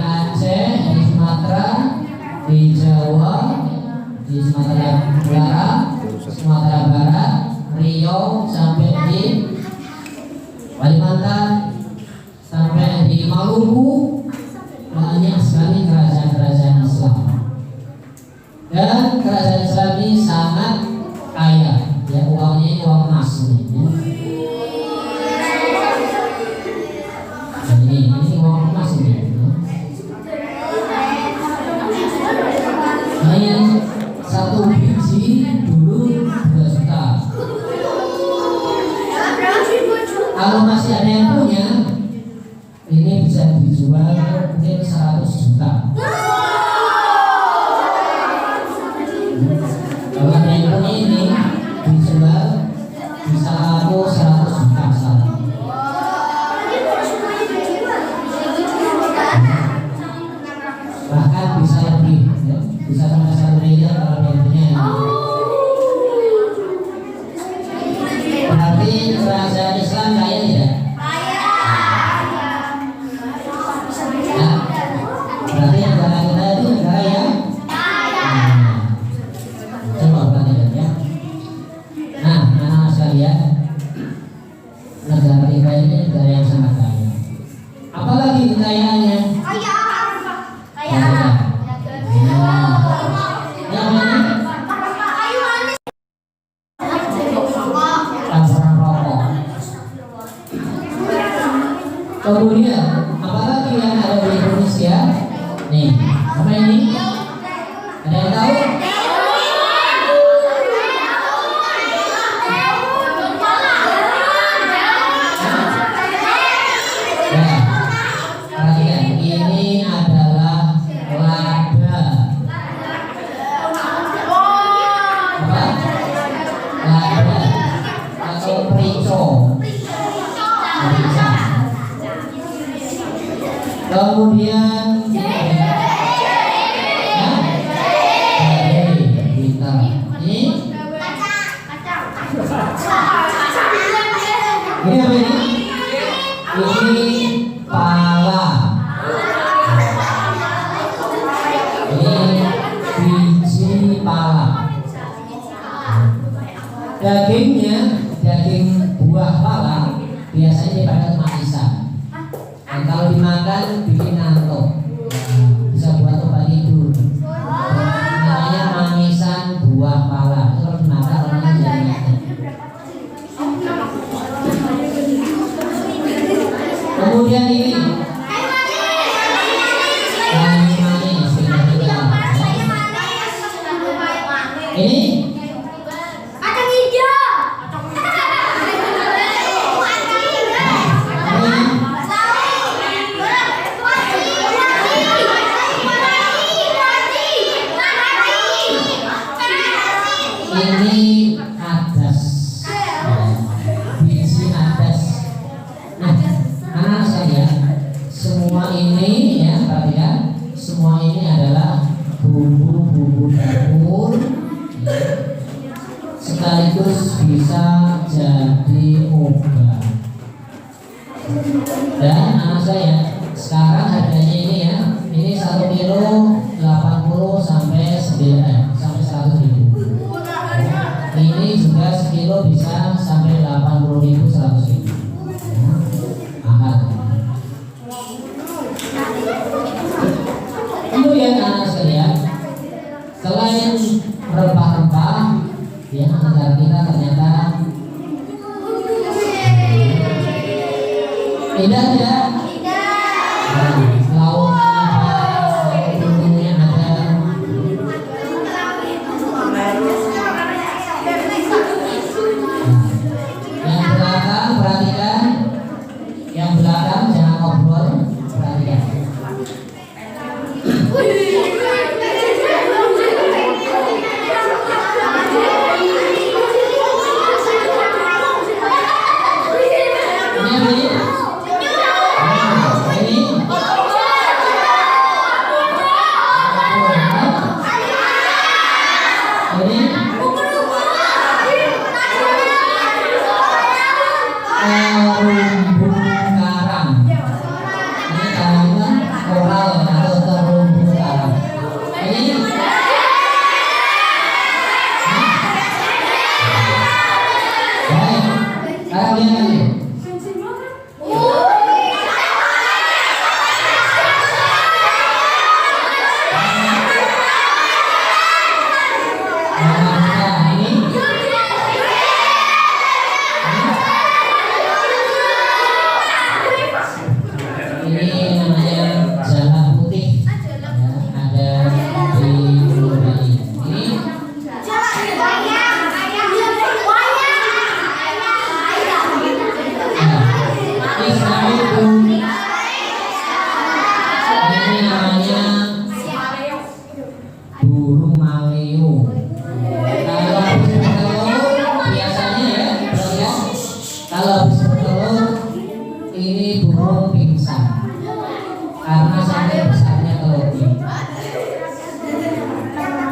Aceh, di Sumatera, di Jawa, di Sumatera Utara, Sumatera Barat, Riau, sampai di Kalimantan, sampai di Maluku. Banyak sekali kerajaan-kerajaan Islam, dan kerajaan Islam ini sangat kaya, ya, uangnya ini uang emas nih, ya. Ini uang emas ini, ya. Nah, yang satu biji dulu 2 juta. Kalau masih ada yang punya, ini bisa dijual mungkin 100 juta. Kalau ada yang punya ini dijual bisa laku 100 juta saja. Bahkan bisa lebih, ya. Bisa sampai 1 miliar kalau ada yang punya. Berarti kerajaan Islam kaya tidak? Berarti negara kita itu negara yang coba perhatikan, ya. Nah, anak-anak sekalian, negara kita ini negara yang sangat kaya. Apalagi kekayaannya? Kaya. Yang mana? Tanpa rokok. Kemudian apalagi yang ada di Indonesia? Nih, apa ini? Ada yang tahu? Ya, perhatikan, ini adalah lada. Apa? Lada atau merica. Kemudian ini apa ini? Ini pala. Ini biji pala. Dagingnya, daging buah pala biasanya dipakai manisan. Dan kalau dimakan bikin ngantuk, bisa buat obat tidur. Namanya manisan buah pala. Itu kalau dimakan orangnya jadi ngantuk. Kemudian ini kayu manis. Ini kacang hijau. Ini adas, biji adas. Nah, anak saya, semua ini, ya, perhatikan, semua ini adalah bumbu-bumbu dapur, ya, sekaligus bisa jadi obat. Dan anak saya, sekarang harganya ini, ya, ini 1 kilo 80 sampai 100.000. Ini juga sekilo bisa sampai 80.000, 100.000. Mahal. Kemudian anak sekalian, selain rempah-rempah, ya, negara kita ternyata tidak ada. Lauknya ada. Yang belakang perhatikan, yang belakang jangan ngobrol, perhatikan. Ini ini burung pingsan karena saking besarnya telurnya.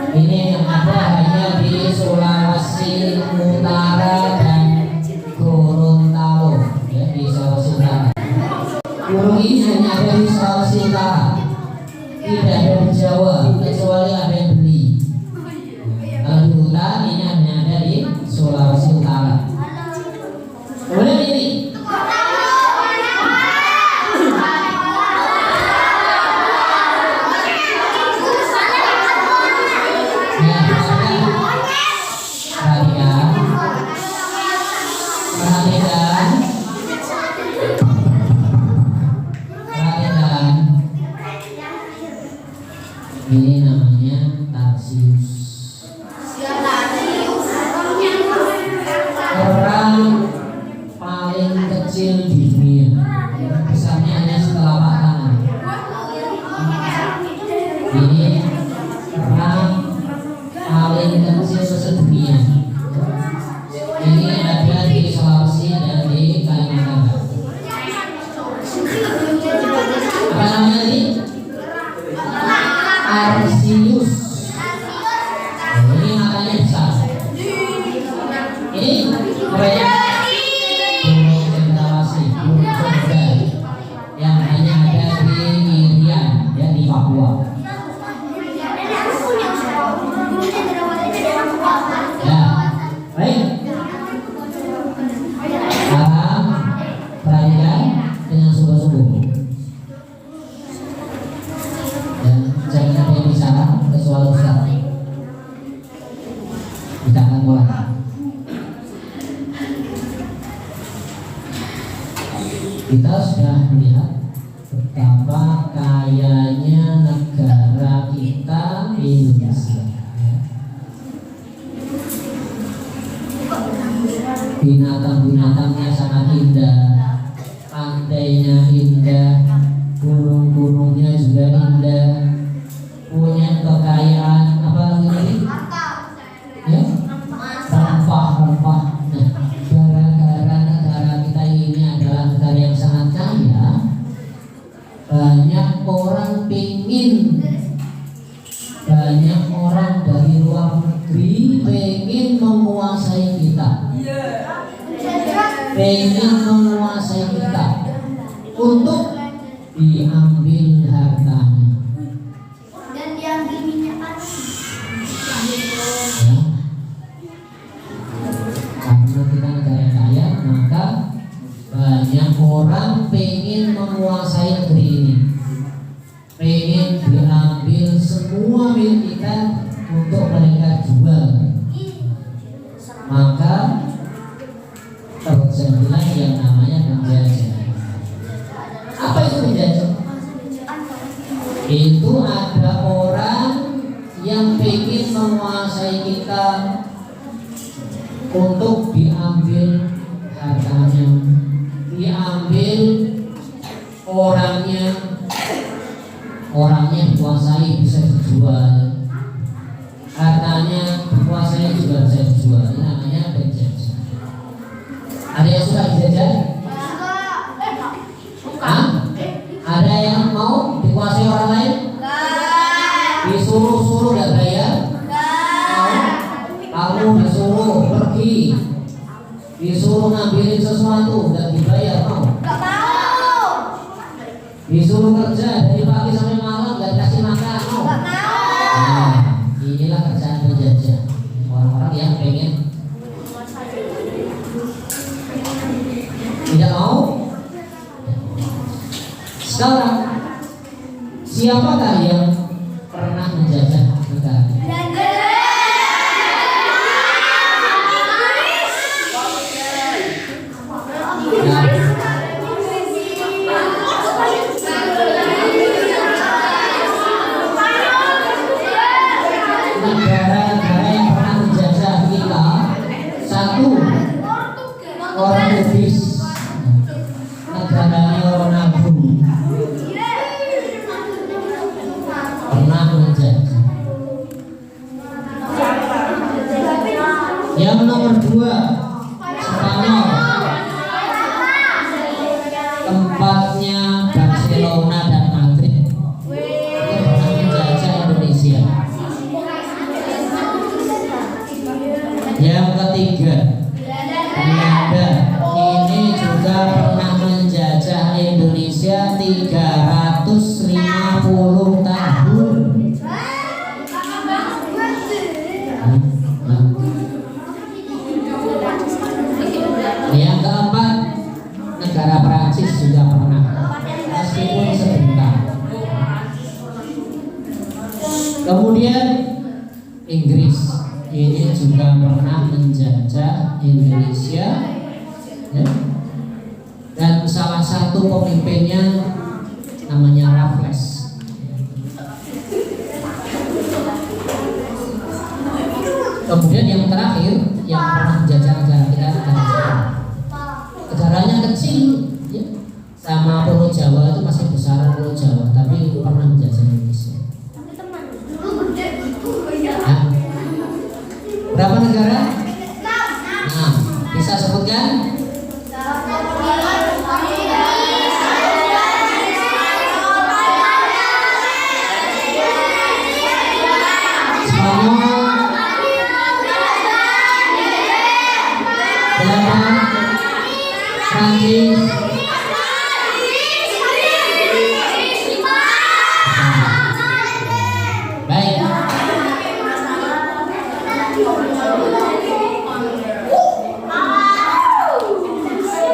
Ini yang ada hanya di Sulawesi Utara dan Gorontalo, ya, di Sulawesi Utara. Burung ini hanya ada di Sulawesi Utara, tidak ada di Jawa kecuali ada yang beli. Kalau di hutan ini hanya ada di Sulawesi Utara. Kemudian ini ini namanya tarsius. Orang paling kecil di dunia, besarnya hanya setelapak tangan. Ini orang paling kecil sedunia. Ini ada di Sulawesi dan di Kalimantan. Apa namanya ini? Tarsius. Ini matanya besar. Ini namanya burung cendrawasih, burung cendra yang hanya ada di Irian, ya, di Papua. Ya, baik. Sekarang perhatikan dengan sungguh-sungguh. Jangan ada yang bicara kecuali Ustaz. Kita akan mulai. Kita sudah melihat betapa kayanya negara kita Indonesia. Binatang-binatangnya sangat indah, pantainya indah, gunung-gunungnya juga indah, punya kekayaan apa lagi? Ya, rempah-rempah. Nah, gara-gara negara kita ini adalah negara yang sangat kaya, banyak orang dari luar negeri pengen menguasai kita, untuk diambil hartanya. Dan diambil minyak Ya. Karena kita negara kaya, maka banyak orang pengen menguasai negeri ini, pengen diambil semua milik kita untuk mereka jual. Maka terjadilah yang namanya penjajah. Apa itu penjajah? Itu ada orang yang ingin menguasai kita untuk diambil hartanya, diambil orangnya dikuasai, bisa dijual, hartanya dikuasai juga bisa dijual. Ini namanya penjajah. Ada yang suka dijajah? Ada yang mau dikuasai orang lain? Disuruh-suruh gak bayar? Kamu disuruh pergi, disuruh ngambilin sesuatu gak dibayar, mau? Disuruh kerja dari pagi sampai malam gak dikasih makan, mau? Nah, inilah kerjaan penjajah. Orang-orang yang pengen tidak mau. Sekarang, siapakah yang pernah menjajah negara? Negara-negara yang pernah menjajah kita, satu, orang Bugis, negaranya orang Nabu. keempatnya Barcelona dan Madrid itu pernah menjajah Indonesia. Yang ketiga Belanda, ini juga pernah menjajah Indonesia 350 tahun. Yang keempat negara Prancis juga pernah, meskipun sebentar. Kemudian Inggris ini juga pernah menjajah Indonesia, ya. Dan salah satu pemimpinnya namanya Raffles. Kemudian yang terakhir yang pernah menjajah negara kita negara Jepang. Negaranya kecil, ya. Sama Pulau Jawa itu masih besar Pulau Jawa, tapi pernah menjajah Indonesia. Nah, berapa negara? Nah, bisa sebutkan? Prancis, baik.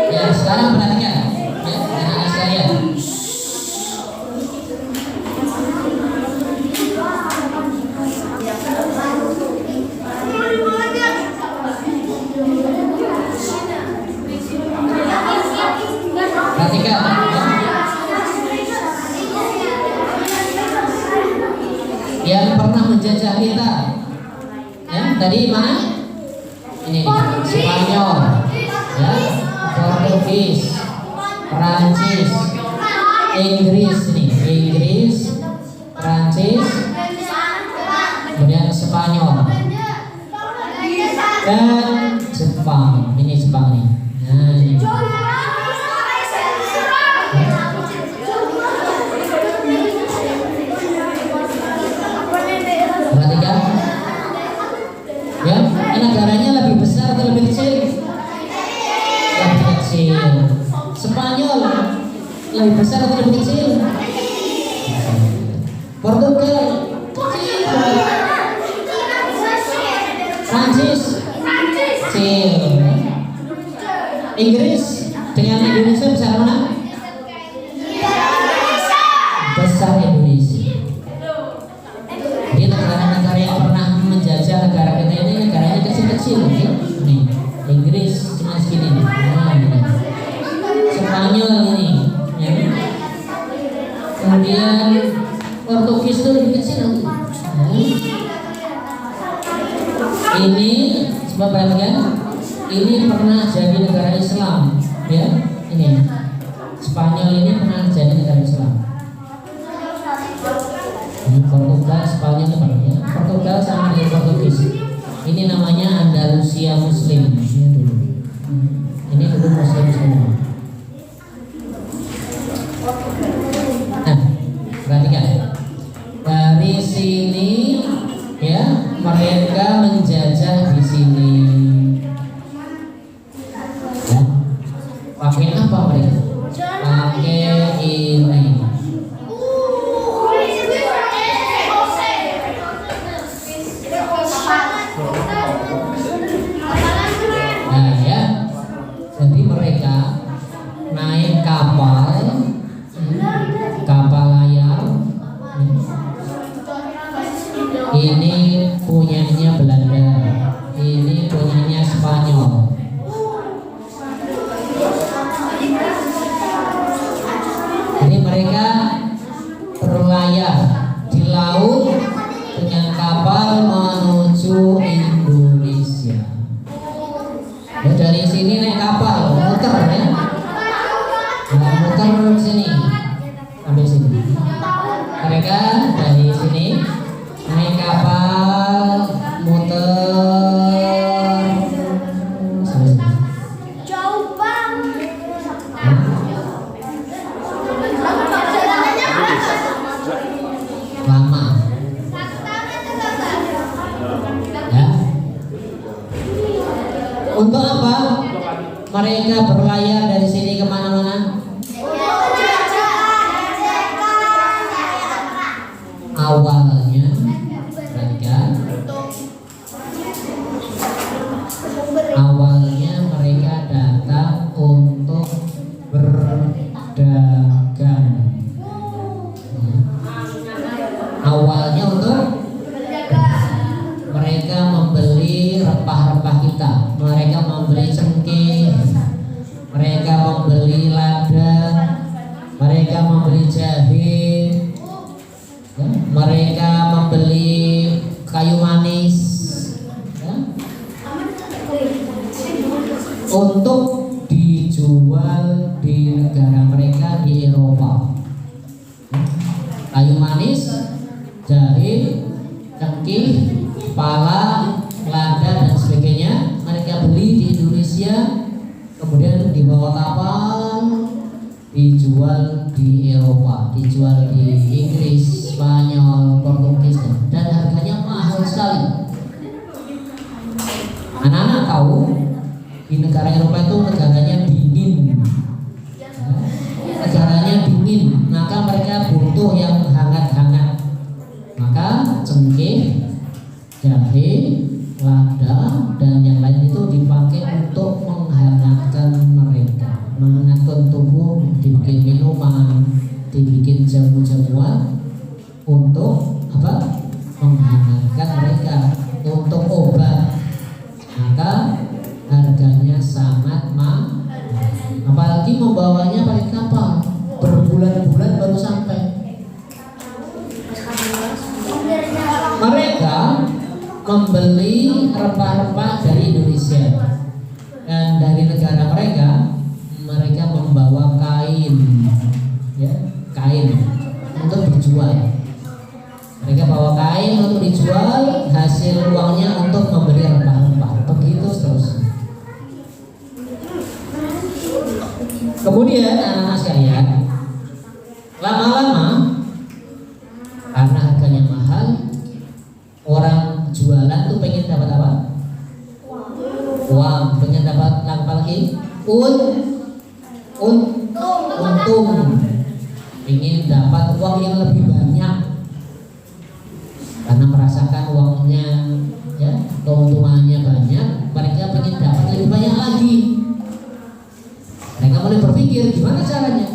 Ya, sekarang perhatikan, ya, anak-anak sekalian. Perhatikan, ya. Yang pernah menjajah kita, ya, tadi mana? Ini Spanyol, ya, Portugis, Prancis, Inggris nih, Inggris, Prancis, kemudian Spanyol dan Jepang. Ini Jepang nih. Nah, ini. Perhatikan, ya, negaranya lebih besar atau lebih kecil? Lebih kecil. Spanyol lebih besar atau lebih kecil? Portugal kecil. Prancis kecil. Inggris dengan Indonesia besar mana? Besar Indonesia. Jadi negara-negara yang pernah menjajah negara kita ini negaranya kecil-kecil, ya. Nih, Inggris cuma segini nih. Nah, ini. Spanyol ini, ya. Kemudian Portugis itu lebih kecil. Nah. Ini coba perhatikan, ini pernah jadi negara Islam, ya. Ini Spanyol ini pernah jadi negara Islam. Ini Portugal, Spanyol itu pernah, ya. Portugal sama dengan Portugis. Ini namanya Andalusia Muslim. Ini dulu. Ini dulu Muslim semua. Nah, perhatikan. Dari sini, ya, mereka menjajah di sini. Ya. Pakai apa mereka? Pakai ini. Nah, ya. Jadi mereka naik kapal, kapal layar. Ini punyanya Belanda, ini punyanya Spanyol. Jadi mereka berlayar di laut dengan kapal menuju Indonesia. Ya, dari sini naik kapal, muter, ya. Nah, muter ke sini, sampai sini. Mereka dari sini naik kapal, muter sampai sini. Jauh banget. Untuk apa? Mereka berlayar dari sini kemana-mana? Awalnya perhatikan, awalnya mereka datang untuk berdagang. Awalnya untuk mereka membeli rempah-rempah kita, mereka membeli cengkeh, mereka membeli lada, mereka membeli jahe, ya, mereka membeli kayu manis, ya, untuk dijual di negara mereka di Eropa. Kayu manis, jahe, cengkeh, pala, lada dan sebagainya mereka beli di Indonesia, kemudian dibawa kapal, dijual di Eropa, dijual di Inggris, Spanyol, Portugis, dan harganya mahal sekali. Anak-anak tahu di negara Eropa itu negaranya dingin, negaranya dingin, maka mereka butuh yang hangat-hangat. Maka cengkeh, jahe, lada dan yang lain itu dipakai untuk menghangatkan mereka, menghangatkan tubuh, dibikin minuman, dibikin jamu-jamuan untuk apa? Menghangatkan mereka, untuk obat. Maka harganya sangat mahal, apalagi membawanya pakai kapal, berbulan-bulan baru sampai. Mereka membeli rempah-rempah dari Indonesia, dan dari negara mereka, mereka membawa kain, ya, kain untuk dijual. Mereka bawa kain untuk dijual, hasil uangnya untuk membeli rempah-rempah. Begitu seterusnya. Kemudian anak-anak sekalian, lama-lama karena harganya mahal, orang jualan tuh pengen dapat apa? Uang. Pengen dapat apa lagi? Untung. Ingin dapat uang yang lebih banyak karena merasakan uangnya, ya, keuntungannya banyak. Mereka pengen dapat lebih banyak lagi. Mereka mulai berpikir gimana caranya.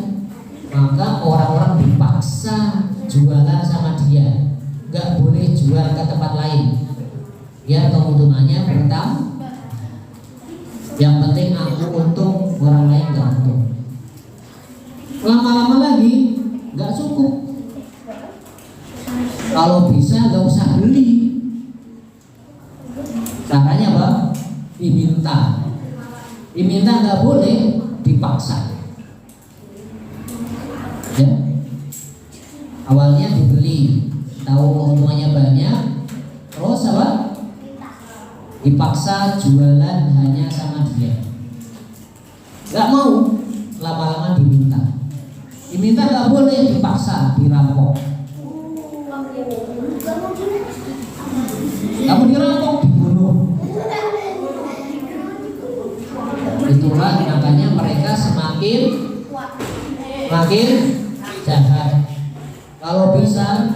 Maka orang-orang dipaksa jualan sama dia, nggak boleh jual ke tempat lain biar keuntungannya bertambah. Yang penting aku untung, orang lain nggak untung. Lama-lama lagi nggak cukup. Kalau bisa nggak usah beli. Caranya apa? Diminta. Diminta nggak boleh, dipaksa. Ya. Awalnya dibeli, tahu keuntungannya banyak, terus apa? Dipaksa jualan hanya sama dia. Gak mau, lama-lama diminta. Diminta gak boleh, dipaksa, dirampok. Kamu dirampok, dibunuh. Itulah makanya mereka semakin jahat. Kalau bisa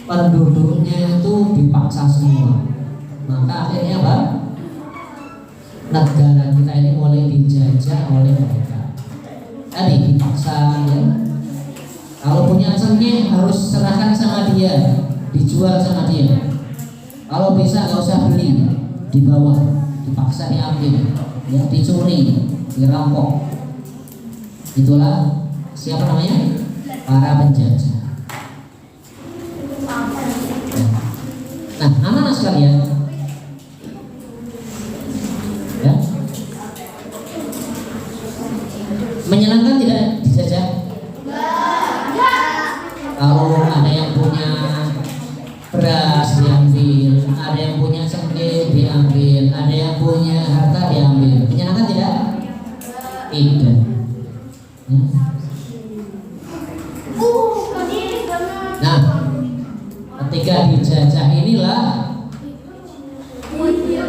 penduduknya itu dipaksa semua. Maka akhirnya apa? Negara kita ini mulai dijajah oleh mereka. Tadi dipaksa, ya. Kalau punya cengkeh harus serahkan sama dia, dijual sama dia. Kalau bisa nggak usah beli, dibawa, dipaksa diambil, ya, dicuri, dirampok. Itulah siapa namanya? Para penjajah. Nah, anak-anak sekalian, ya, menyenangkan tidak dijajah? Kalau ada yang punya beras diambil, ada yang punya cengkeh diambil, ada yang punya harta diambil, menyenangkan tidak? Tidak. Nah, ketika dijajah inilah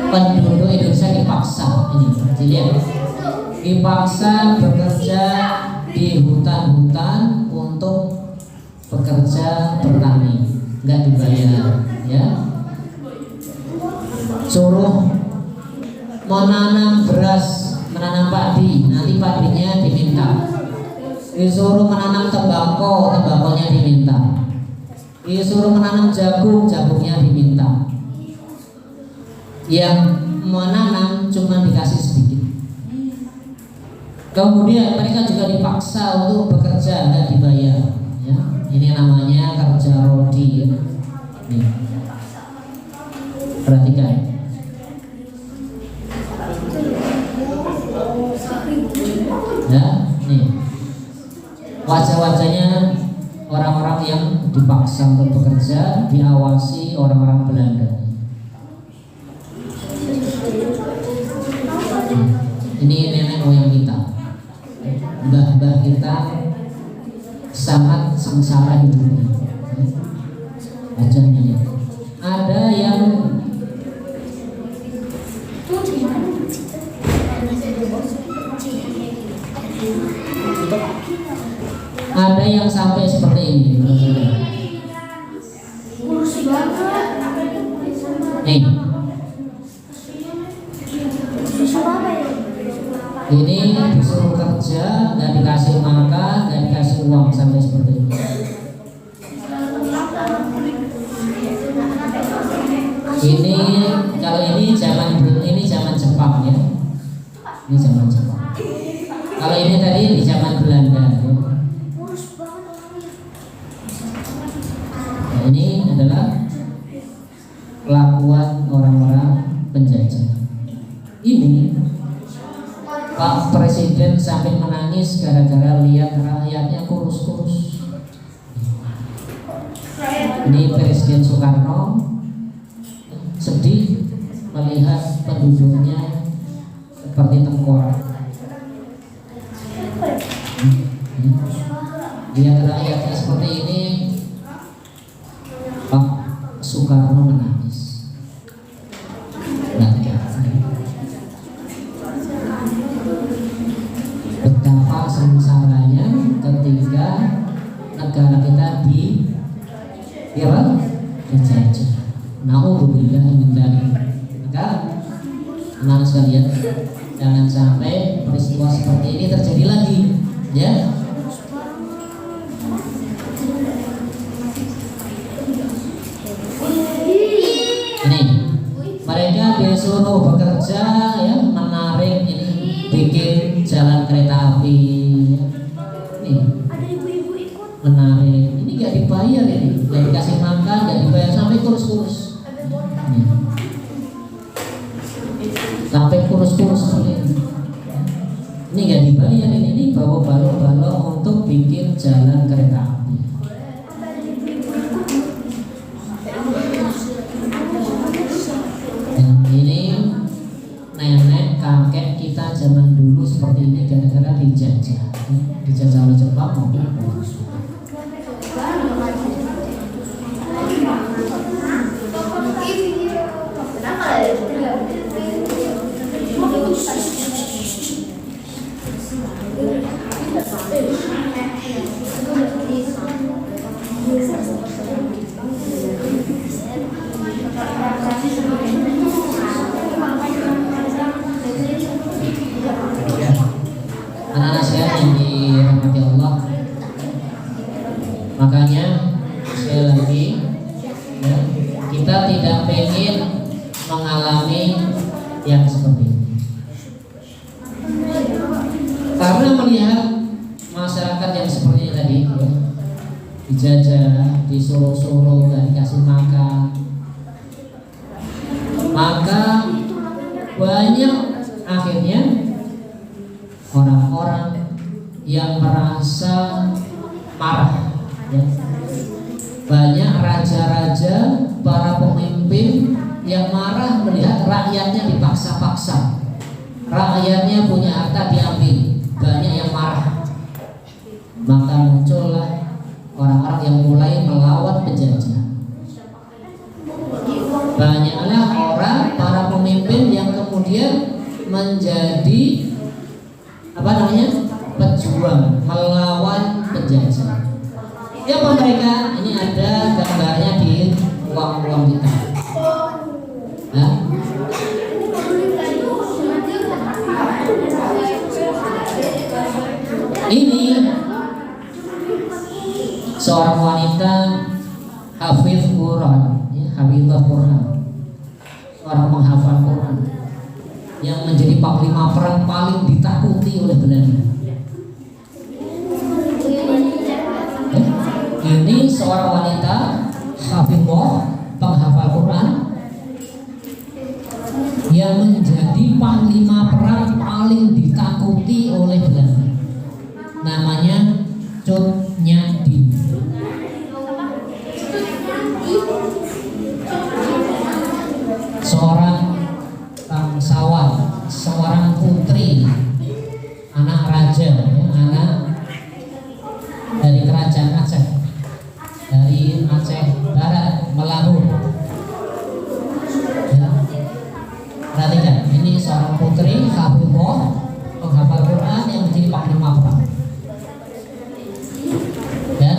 penduduk Indonesia dipaksa dipaksa ini, dilihat, dipaksa bekerja di hutan-hutan untuk bekerja bertani, nggak dibayar, ya. Suruh menanam beras, menanam padi, nanti padinya diminta. Disuruh menanam tembakau, tembakonya diminta. Disuruh menanam jagung, jagungnya diminta. Yang menanam cuma dikasih sedikit. Kemudian mereka juga dipaksa untuk bekerja, nggak dibayar, ya. Ini namanya kerja rodi, ya. Nih, perhatikan. Ya, nih wajah-wajahnya orang-orang yang dipaksa untuk bekerja, diawasi orang-orang Belanda. Ini nenek moyang kita, mbah-mbah kita sangat sengsara hidupnya. Wajahnya nih. Ada yang sampai seperti ini. Nih, ini disuruh kerja, nggak dikasih makan, nggak dikasih uang, sampai seperti ini. Ini kalau ini zaman Jepang, ya. Ini zaman Jepang. Kalau ini tadi di zaman Belanda, ya. Nah, ini adalah kelakuan orang-orang penjajah. Ini Pak Presiden sampai menangis gara-gara lihat rakyatnya kurus-kurus. Ini Presiden Soekarno sedih melihat penduduknya seperti tengkorak. Lihat rakyatnya seperti ini, Pak Soekarno menangis. Betapa sengsaranya ketika negara kita dijajah. Nauzubillah min dzalik. Maka teman sekalian, jangan sampai peristiwa seperti ini terjadi lagi, ya. Ini mereka disuruh bekerja, ya, menarik ini, bikin jalan kereta api, ya. Nih, menarik, ini nggak dibayar, ini nggak dikasih makan, nggak dibayar, sampai kurus-kurus. Sampai kurus-kurus seperti ini. Ini nggak dibayar, ini bawa balok-balok untuk bikin jalan kereta api. Dan ini nenek kakek kita zaman dulu seperti ini gara-gara dijajah oleh Jepang maupun anak-anak sekalian yang dirahmati Allah. Makanya sekali lagi, ya, kita tidak ingin mengalami yang seperti ini. Karena melihat masyarakat yang seperti ini tadi, ya, dijajah, disuruh-suruh, gak dikasih makan, maka banyak akhirnya orang-orang yang merasa marah, ya. Banyak raja-raja, para pemimpin yang marah melihat rakyatnya dipaksa-paksa, rakyatnya punya harta diambil, banyak yang marah. Maka muncullah orang-orang yang mulai melawan penjajah. Banyaklah orang, para pemimpin yang kemudian menjadi pejuang melawan penjajah. Siapa mereka? Ini ada gambarnya di uang-uang kita. Nah, ini seorang wanita hafiz Quran, hafizah Quran, seorang penghafal Quran yang menjadi panglima perang paling ditakuti oleh Belanda. Ini seorang wanita hafizah penghafal Quran yang menjadi panglima perang paling ditakuti oleh Belanda. Namanya Cut Nyak Dien. Seorang bangsawan, seorang putri, anak raja, anak dari kerajaan Aceh, dari Aceh Barat, Melahu. Perhatikan, ini seorang putri hafizah penghafal Quran yang menjadi panglima perang. Dan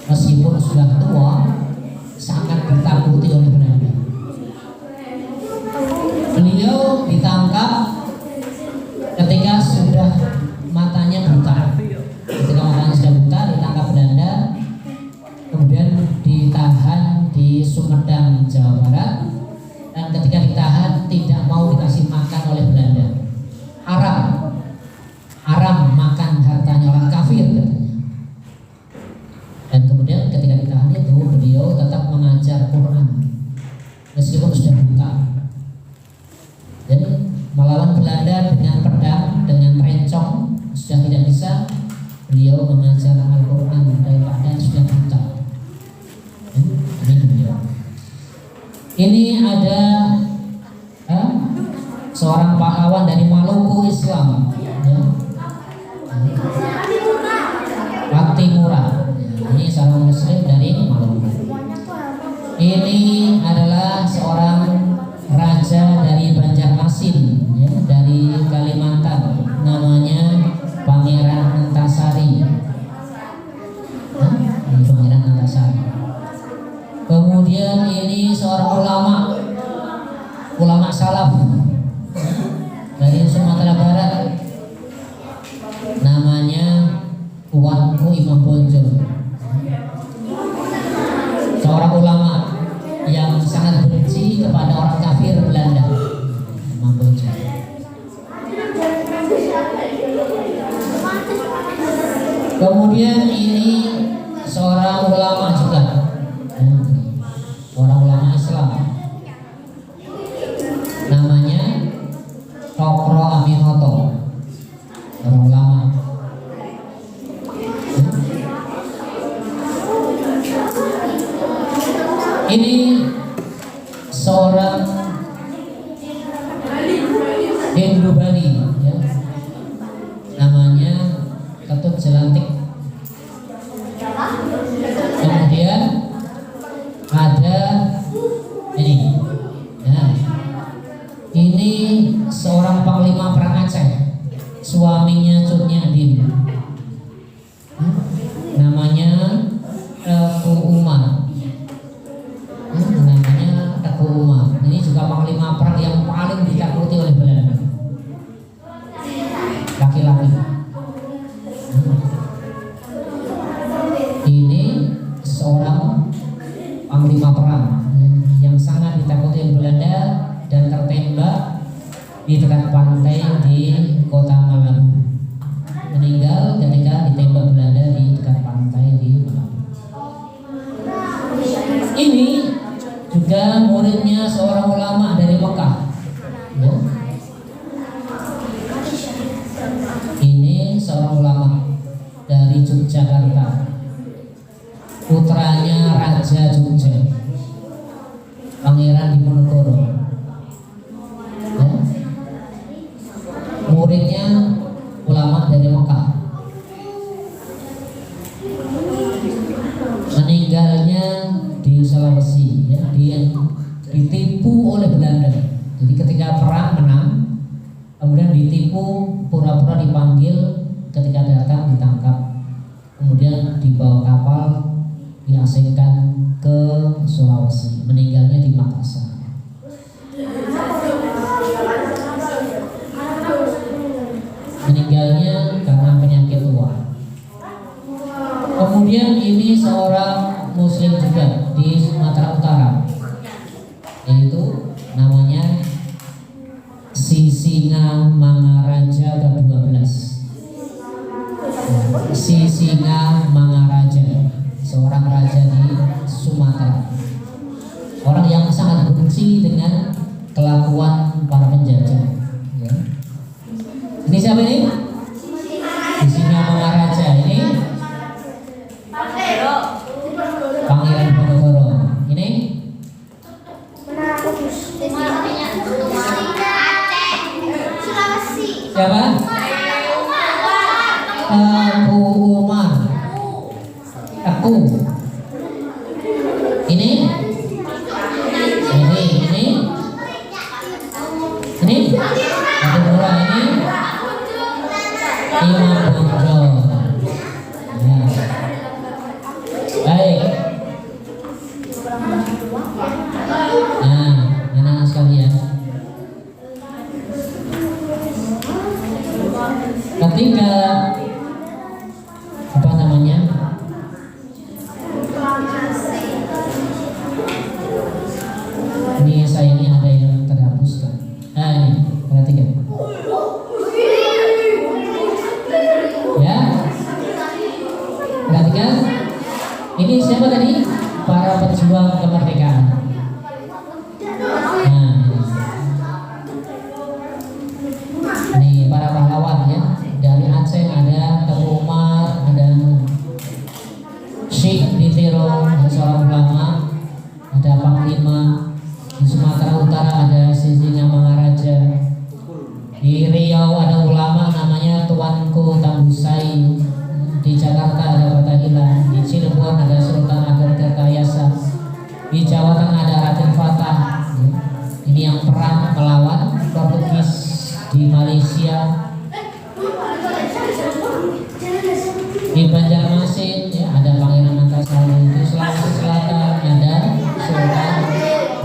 meskipun sudah tua, sangat ditakuti oleh Belanda. Beliau ditangkap ketika sudah matanya buta. Ketika matanya sudah buta, ditangkap Belanda, kemudian ditahan di Sumedang, Jawa Barat. Dan ketika ditahan tidak mau dikasih makan oleh Belanda. Haram makan hartanya orang kafir katanya. Dan kemudian ketika ditahan itu beliau tetap mengajar Quran meskipun sudah buta. Jadi melawan Belanda dengan pedang, dengan rencong sudah tidak bisa. Beliau mengajar Al-Quran daripada sudah buta. Ini beliau. Ini ada seorang pahlawan dari Maluku Islam, ya. Patimura. Ini seorang Muslim dari Maluku. Ini adalah seorang raja dari Banjarmasin, ya, dari Kalimantan. Namanya Pangeran Antasari. Pangeran Antasari. Kemudian ini seorang ulama salaf dari Sumatera Barat. Namanya Tuanku Imam Bonjol. Seorang ulama yang sangat benci kepada orang kafir Belanda. Imam Bonjol. Kemudian ini seorang ulama juga, orang ulama Islam, namanya Cokro Aminoto, orang ulama. Ini seorang Hindu Bali, ya. Namanya Ketut Jelantik. Kemudian ada ini, ya. Ini seorang panglima perang Aceh, suaminya Cut Nyak Dien. Namanya Teku Umar. Namanya Teku Umar. Ini juga panglima perang yang paling ditakuti oleh Belanda. Laki-laki. Ini seorang panglima perang yang sangat ditakuti oleh Belanda dan tertembak di dekat pantai di kota Melahu. Meninggal ketika ditembak Belanda di dekat pantai di Melahu. Ini juga muridnya seorang ulama dari Mekah, ya. Ini seorang ulama dari Yogyakarta, putranya Raja Jogja, Pangeran Diponegoro, ya. Muridnya ulama dari Mekah. Meninggalnya di Sulawesi, ya. Dia ditipu oleh Belanda. Jadi ketika perang menang, ditipu, pura-pura dipanggil, ketika datang ditangkap, kemudian dibawa kapal diasingkan ke Sulawesi, meninggalnya di Makassar. Meninggalnya karena penyakit tua. Kemudian ini seorang muslim juga di Sumatera Utara, yaitu namanya Sisinga Mangaraja ke-12. Sisinga Mangaraja, seorang raja di Sumatera, orang yang sangat benci dengan kelakuan para penjajah, ya. Ini siapa ini? Sisinga Mangaraja ini Pangeran Ponorogo. Ini siapa? Aku Umar. Aku. Ini Abu Murah ini Imam Bonjol. Ya. Baik. Nah, anak-anak sekalian, ketika apa namanya ini saya ini ada yang terhapuskan. Nah ini perhatikan ya, perhatikan ini siapa tadi? Para pejuang kemerdekaan. Nah ini para pahlawan ya, dari Aceh ada Teguh Umar, ada Syekh Ditiro, seorang ulama, ada Panglima. Di Sumatera Utara ada Sisinga Mangaraja. Di Riau ada ulama namanya Tuanku Tambusai. Di Jakarta ada Fatahillah. Di Cirebon ada Sultan Agung Tirtayasa. Di Jawa Tengah ada Raden Fatah. Ini yang perang melawan Portugis di Malaysia. Di Banjarmasin ya, ada Pangeran Antasari. Di Sulawesi Selatan ada Sultan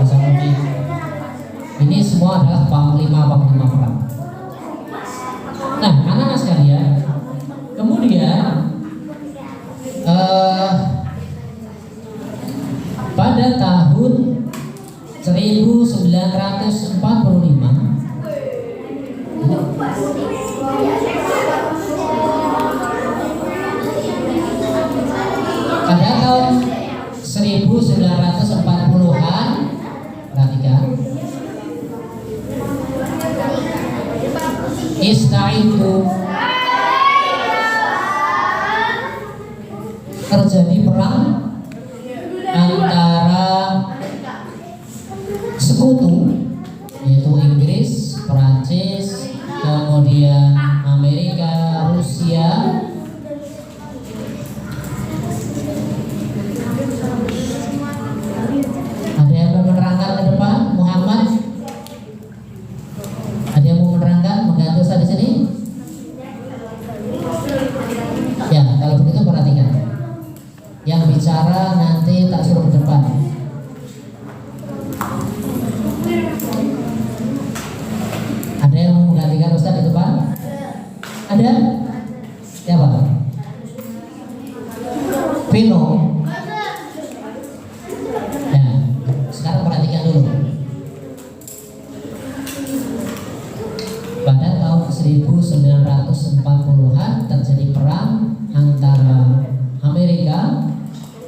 Hasanuddin. Ini semua adalah panglima-panglima perang. Nah, anak-anak sekalian, kemudian pada tahun 1945 pada tahun 1940-an, perhatikan, Istaitu, terjadi perang antara sekutu, yaitu Inggris, Perancis, kemudian Amerika, Rusia. Ada yang mau menerangkan ke depan? Muhammad, ada yang mau menerangkan, mengganti saya di sini? Ya, kalau begitu perhatikan. Yang bicara nanti tak suruh ke depan. Ada yang mau menggantikan Ustaz di depan? Ada? Siapa? Vino. Ya, sekarang perhatikan dulu. Pada tahun 1940-an terjadi perang antara Amerika,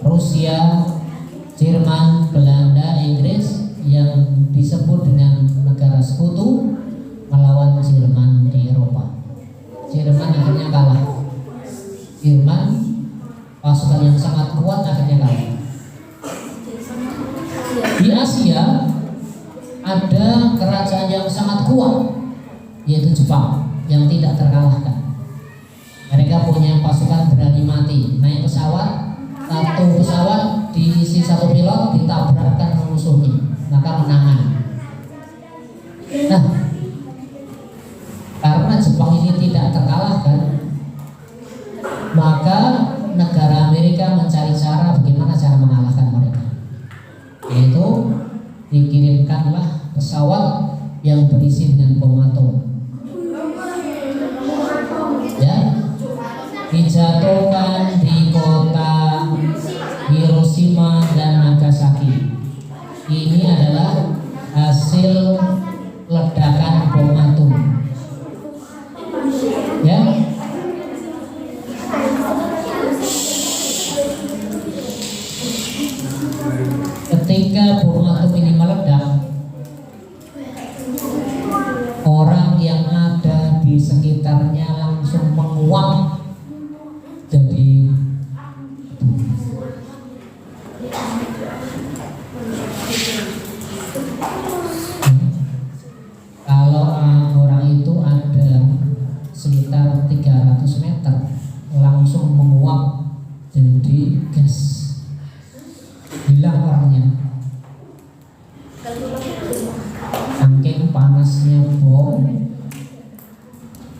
Rusia, Jerman, Belanda, Inggris yang disebut dengan negara sekutu melawan Jerman di Eropa. Jerman akhirnya kalah. Jerman, pasukan yang sangat kuat, akhirnya kalah. Di Asia ada kerajaan yang sangat kuat, yaitu Jepang, yang tidak terkalahkan. Mereka punya pasukan berani mati, naik pesawat, satu pesawat diisi satu pilot, ditabrakkan musuhnya, maka menangan. Nah, karena Maka negara Amerika mencari cara bagaimana cara mengalahkan mereka, yaitu dikirimkanlah pesawat yang berisi dengan bom atom, ya, dijatuhkan di kota Hiroshima dan Nagasaki. Ini adalah hasil ledakan bom atom, ya. Ketika bom atom ini meledak, orang yang ada di sekitarnya langsung menguap jadi kalau orang itu ada sekitar 300 meter langsung menguap jadi gas, hilang orangnya. Saking panasnya bom,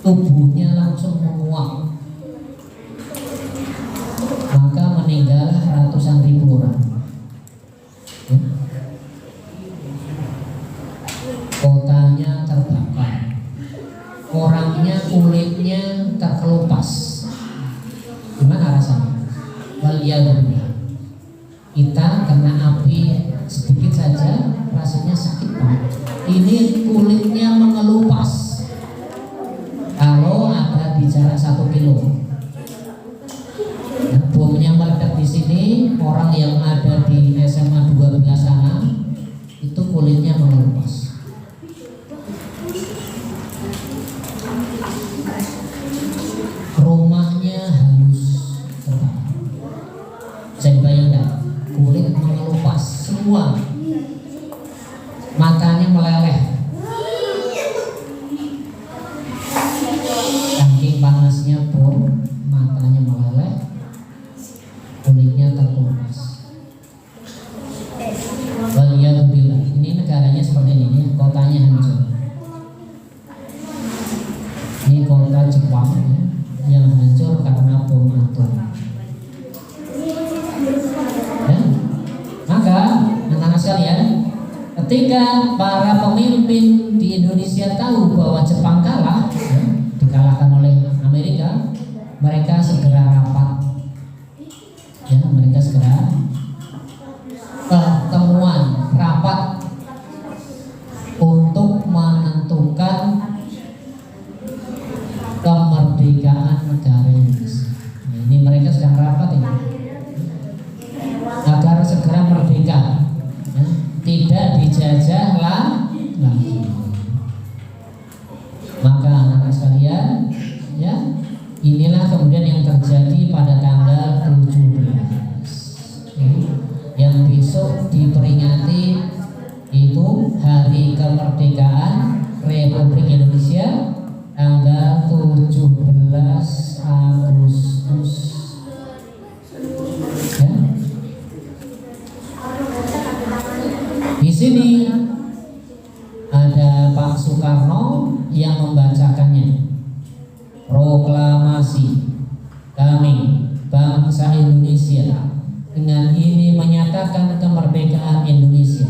tubuhnya langsung menguap, maka meninggal ratusan ribu orang. Kotanya terbakar, orangnya kulitnya terkelupas. Gimana rasanya? Waliyadzubillah. Kita kena api sedikit saja rasanya sakit banget. Ini kulitnya mengelupas. Kalau ada di jarak 1 kilo, bomnya meledak di sini, orang yang ada di SMA 12 sana itu kulitnya mengelupas. Rumahnya halus terbakar. Saya bayangkan kulit mengelupas semua, matanya meleleh, saking panasnya bom, matanya meleleh, kulitnya terkelupas. Waliyadzubillah. Ini negaranya seperti ini, kotanya hancur. Ini kota Jepang yang hancur karena bom atom. Ya. Maka anak-anak sekalian, ketika para pemimpin di Indonesia tahu bahwa Jepang kalah, ya, dikalahkan oleh Amerika, mereka segera rapat. Ya, mereka segera pertemuan rapat untuk menentukan kemerdekaan negara Indonesia. Nah, ini mereka sedang rapat ini agar segera merdeka, ya, tidak dijajah lagi. Maka anak-anak sekalian, ya, inilah kemudian yang terjadi pada tanggal 17, ya, yang besok diperingati itu hari kemerdekaan Republik Indonesia tanggal 17 Agustus. Ya. Di sini ada Pak Soekarno yang membacakannya. Proklamasi kami bangsa Indonesia dengan ini menyatakan kemerdekaan Indonesia.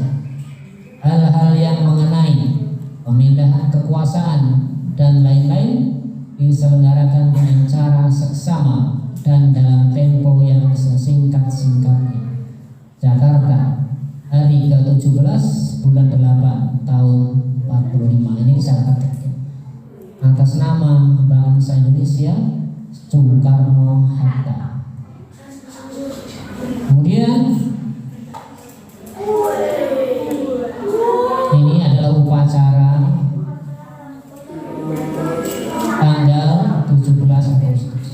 Hal-hal yang mengenai pemindahan kekuasaan dan lain-lain diselenggarakan dengan cara seksama dan dalam tempo yang sesingkat-singkatnya. Jakarta, hari ke-17 bulan 8 tahun 45. Ini sangat dekat. Atas nama bangsa Indonesia, Soekarno-Hatta. Kemudian ini adalah upacara tanggal 17 Agustus.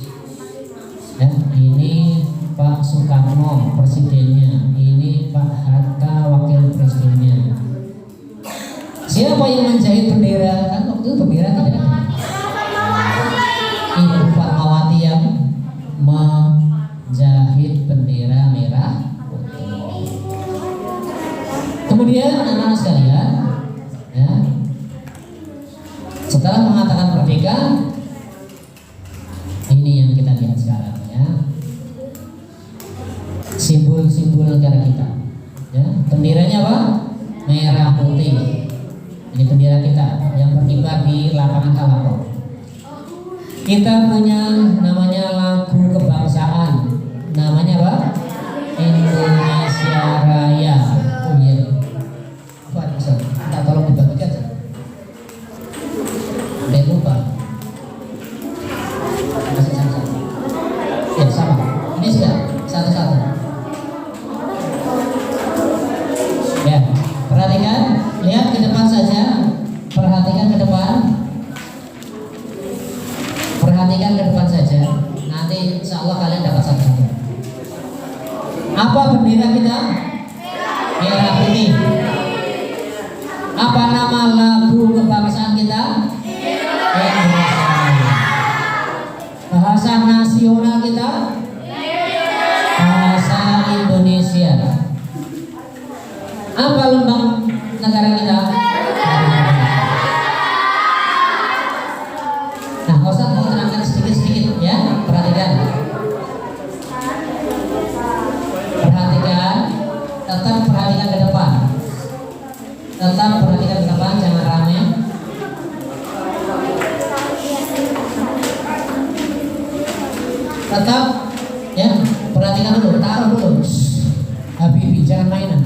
Ya, ini Pak Soekarno presidennya, ini Pak Hatta wakil presidennya. Siapa yang menjahit bendera? Kan waktu itu bendera tidak ada. Ibu Fatmawati yang menjahit bendera merah putih. Kemudian anak-anak sekalian, ya, setelah mengatakan merdeka, ini yang kita lihat sekarang. simbol-simbol negara kita. Ya, benderanya apa? Merah putih. Ini bendera kita yang berkibar di lapangan Kalako. Kita punya namanya lagu kebangsaan. Namanya apa? Indonesia Raya. Oh iya. Pak, kita tolong dibagikan aja. Sampai lupa. Masih sama. Ya sama. Ini sudah satu-satu. Ya, perhatikan, lihat ke depan saja. Perhatikan ke depan. Perhatikan ke depan saja. Nanti insya Allah kalian dapat satu-satu. Apa bendera kita? Merah putih. Apa nama lagu kebangsaan kita? Indonesia. Bahasa nasional kita? Bahasa Indonesia. Apa lambang negara kita? Nah, Ustaz mau terangkan sedikit-sedikit ya. Perhatikan. Perhatikan. Tetap perhatikan ke depan. Tetap perhatikan ke depan, jangan rame. Tetap ya, perhatikan dulu, taruh dulu. Habibie, jangan mainan.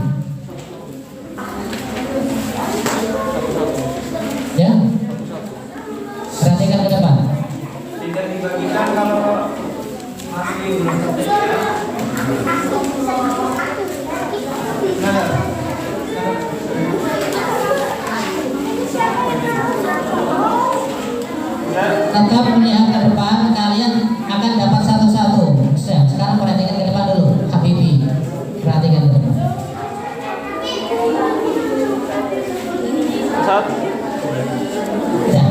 Ya, perhatikan ke depan. Tidak dibagikan kalau masih belum selesai. Tetap melihat ke depan, kalian akan dapat satu-satu. Sekarang perhatikan ke depan dulu, Habibie. Perhatikan ke depan. Satu. Ya.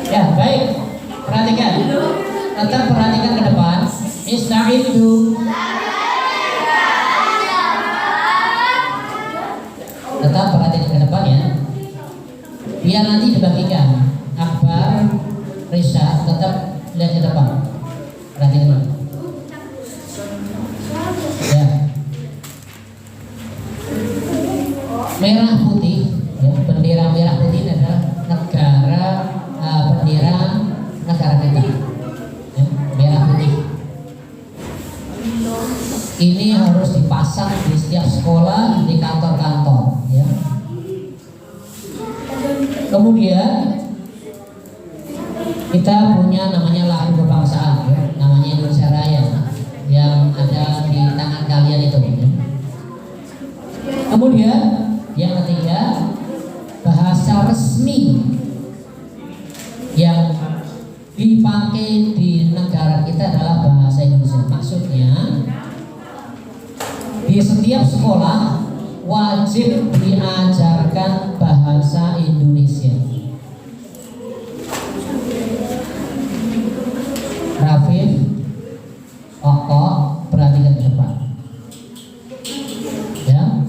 Ya, baik. Perhatikan. Tetap perhatikan ke depan. Istaidu. Tetap perhatikan ke depan ya. Biar nanti dibagikan. Akbar, Risa, tetap lihat ke depan. Perhatikan. Ya. Merah putih, ya, bendera merah putih adalah negara bendera negara kita. Ya, merah putih. Ini harus dipasang di setiap sekolah, di kantor-kantor. Ya. Kemudian kita punya namanya lagu kebangsaan, ya, namanya Indonesia Raya, yang ada di tangan kalian itu. Ya. Kemudian yang ketiga, bahasa resmi yang dipakai di negara kita adalah bahasa Indonesia. Maksudnya di setiap sekolah wajib diajarkan bahasa Indonesia. Rafif, Oko, perhatikan ke depan. Ya,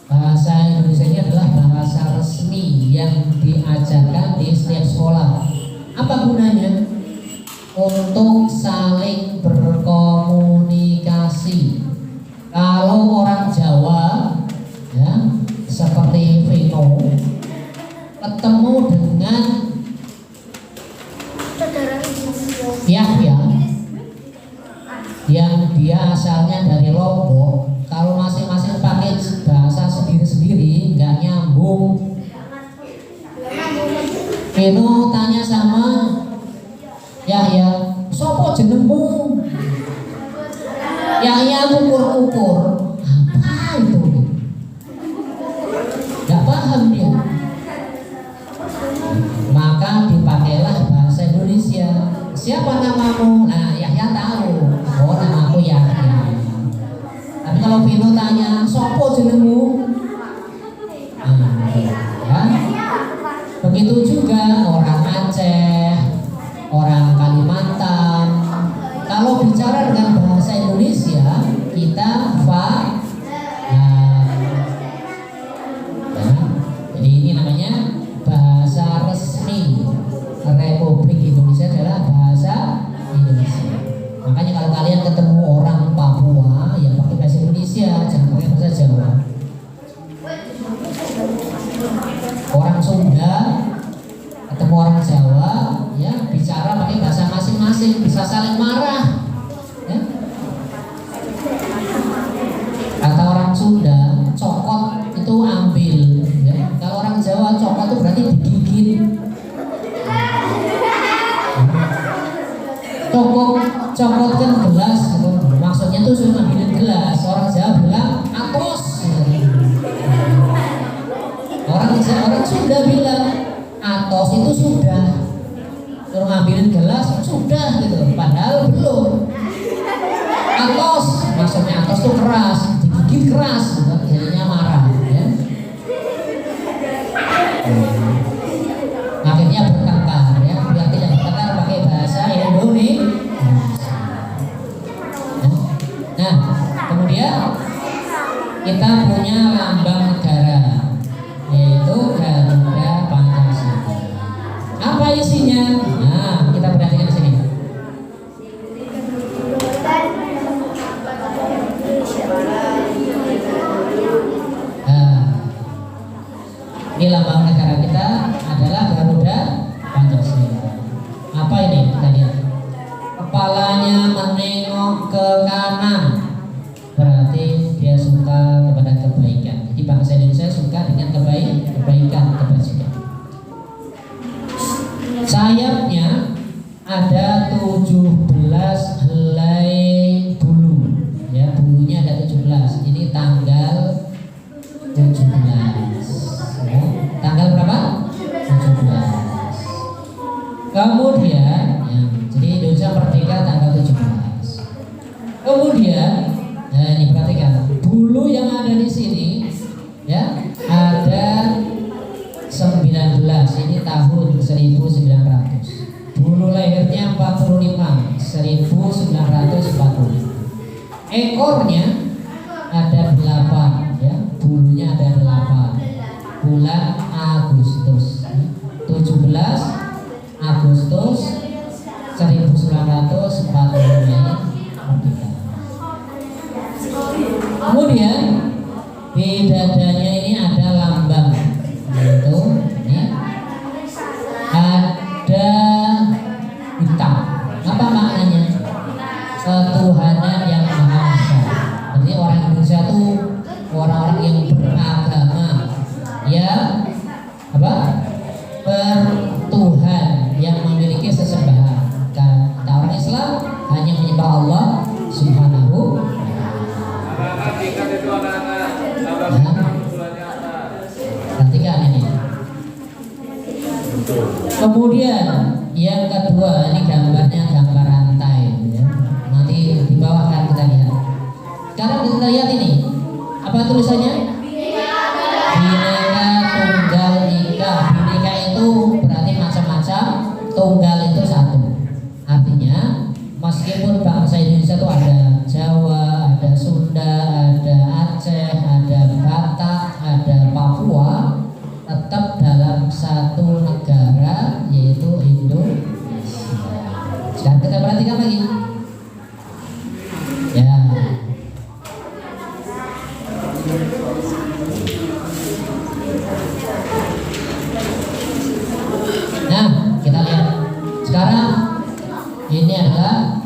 bahasa Indonesia ini adalah bahasa resmi yang diajarkan di setiap sekolah. Apa gunanya? Untuk saling berkomunikasi. Kalau orang Jawa, ya, seperti Vino, ketemu dengan Yahya yang dia asalnya dari Lombok, kalau masing-masing pakai bahasa sendiri-sendiri nggak nyambung. Vino tanya sama Yahya, sopo jenengmu? Yahya ukur-ukur, apa itu? Nggak paham dia. Maka dipakailah bahasa Indonesia. Siapa namamu? Nah, Yahya tahu. Oh, namaku Yahya. Tapi kalau Vino tanya, sopo jenengmu? Ya. Begitu juga orang Aceh, orang ketemu orang Papua ya pakai bahasa Indonesia, jangan pakai bahasa Jawa. Orang Sunda ketemu orang Jawa ya bicara pakai bahasa masing-masing, bisa saling marah ya. Kata orang Sunda cokot itu ambil ya. Kalau orang Jawa cokot itu berarti digigit. Cokotkan gelas gitu. Maksudnya tuh suruh ngambilin gelas. Orang Jawa bilang atos. Orang Sunda bilang atos itu sudah. Suruh ngambilin gelas sudah gitu. Padahal belum. Atos, maksudnya atos itu keras, digigit keras gitu. Jadinya marah ya. Akhirnya bertengkar ya. Biar tidak bertengkar pakai bahasa Indonesia. Nah, kemudian kita punya lambang negara yaitu Garuda Pancasila. Apa isinya? Nah, kita perhatikan di sini. Nah, ini lambang negara kita adalah Garuda Pancasila. Apa ini? Kita lihat. Kepalanya menengok ke kanan, berarti dia suka kepada kebaikan. Jadi bangsa Indonesia suka dengan kebaikan, kebajikan. Sayapnya ada 17 helai bulu, ya bulunya ada 17. Ini tanggal 17. Ya. Tanggal berapa? 17. Kemudian jadi Indonesia merdeka tanggal 17. Kemudian, nah ini perhatikan, bulu yang ada di sini, ya ada 19. Ini tahun 1900. Bulu lahirnya 45, 1945. Ekornya ada 8, ya bulunya ada 8. Bulan Agustus, 17 Agustus 1945 merdeka. Kemudian di dadanya ini ada lambang, yaitu ini ada hitam. Apa maknanya? Ketuhanan yang Maha Esa. Jadi orang Indonesia itu orang-orang yang beragama, ya apa? Bertuhan, yang memiliki sesembahan. Kata orang Islam hanya menyembah Allah Subhanahu. Perhatikan ini. Kemudian yang kedua, ini gambarnya gambar rantai ya. Nanti di bawah kan kita lihat. Sekarang kita lihat ini. Apa tulisannya? Bhinneka Tunggal Ika. Bhinneka itu berarti macam-macam, tunggal itu satu. Artinya meskipun bangsa Indonesia itu ada Jawa, ada Sunda, ada Aceh, ada Batak, ada Papua, tetap dalam satu negara yaitu Indonesia. Sekarang kita perhatikan lagi. Ya. Nah, kita lihat. Sekarang ini adalah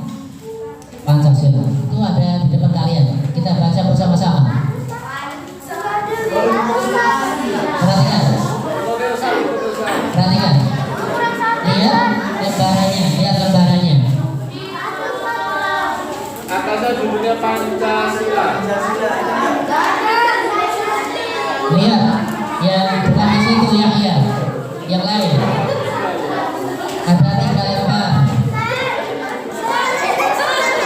Pancasila. Itu ada di depan kalian. Kita baca bersama-sama. Perhatikan. Perhatikan. Lihat lembarannya, lihat lembarannya. Atasnya judulnya Pancasila. Lihat, yang bukan di situ yang lain. Ada 3 lembar.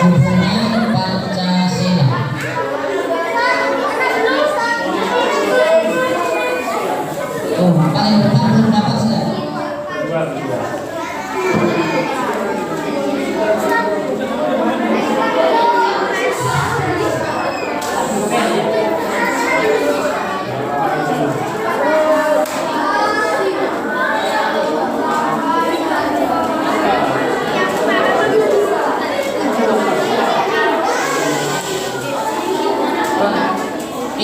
Judulnya Pancasila. Oh, paling depan belum dapat sudah.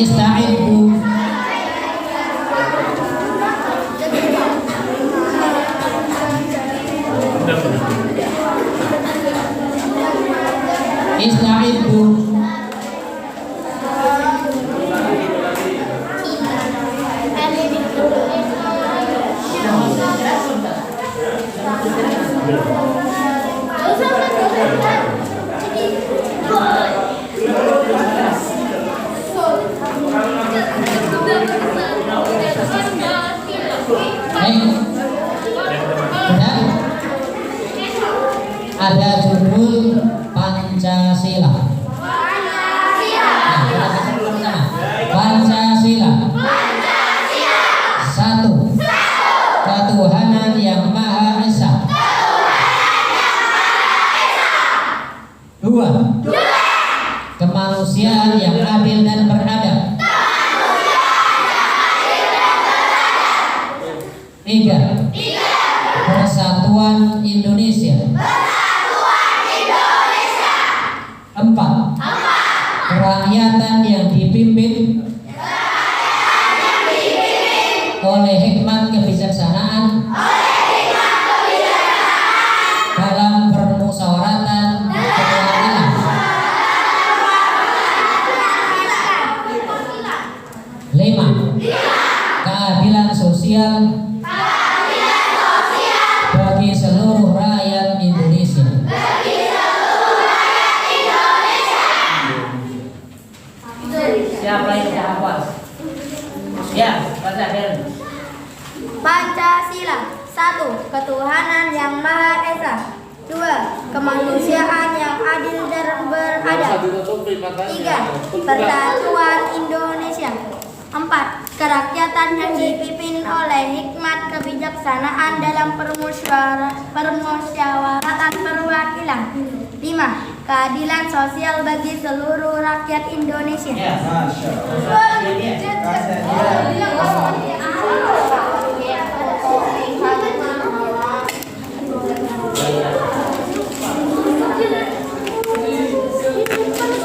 Ista'iddu. Ista'iddu. Ada judul Pancasila. Pancasila. Satu, ketuhanan yang Maha Esa. Dua, kemanusiaan yang adil dan beradab. Tiga, persatuan Indonesia. Empat, kerakyatan yang dipimpin oleh hikmat kebijaksanaan dalam permusyawaratan keadilan. Lima, keadilan sosial bagi seluruh rakyat Indonesia. Siapa yang hafal? Ya, baca Ben. Pancasila. 1. Ketuhanan yang Maha Esa. 2. Kemanusiaan yang adil dan beradab. 3. Persatuan Indonesia. 4. Kerakyatan yang dipimpin oleh hikmat kebijaksanaan dalam permusyawaratan perwakilan. 5. Keadilan sosial bagi seluruh rakyat Indonesia.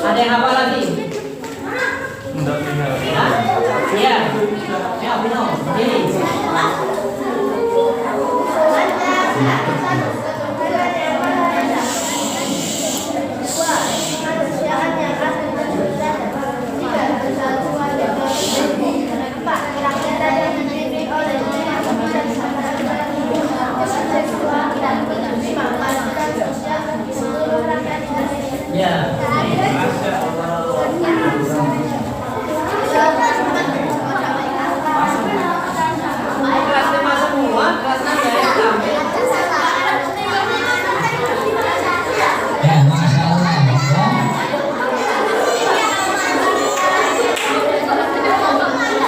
Ada yang apa lagi? Ya, ya, Bino. Ini. Ya.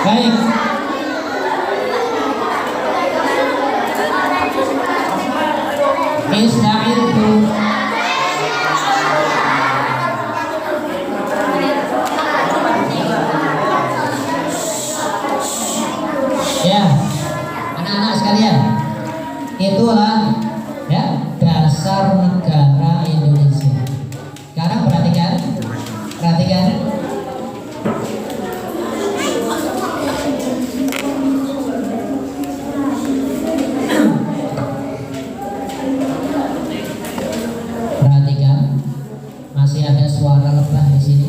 Baik. Ista'iddu. Ya, anak-anak sekalian, itulah ya dasar negara Indonesia. Sekarang perhatikan. Masih ada suara lebah di sini.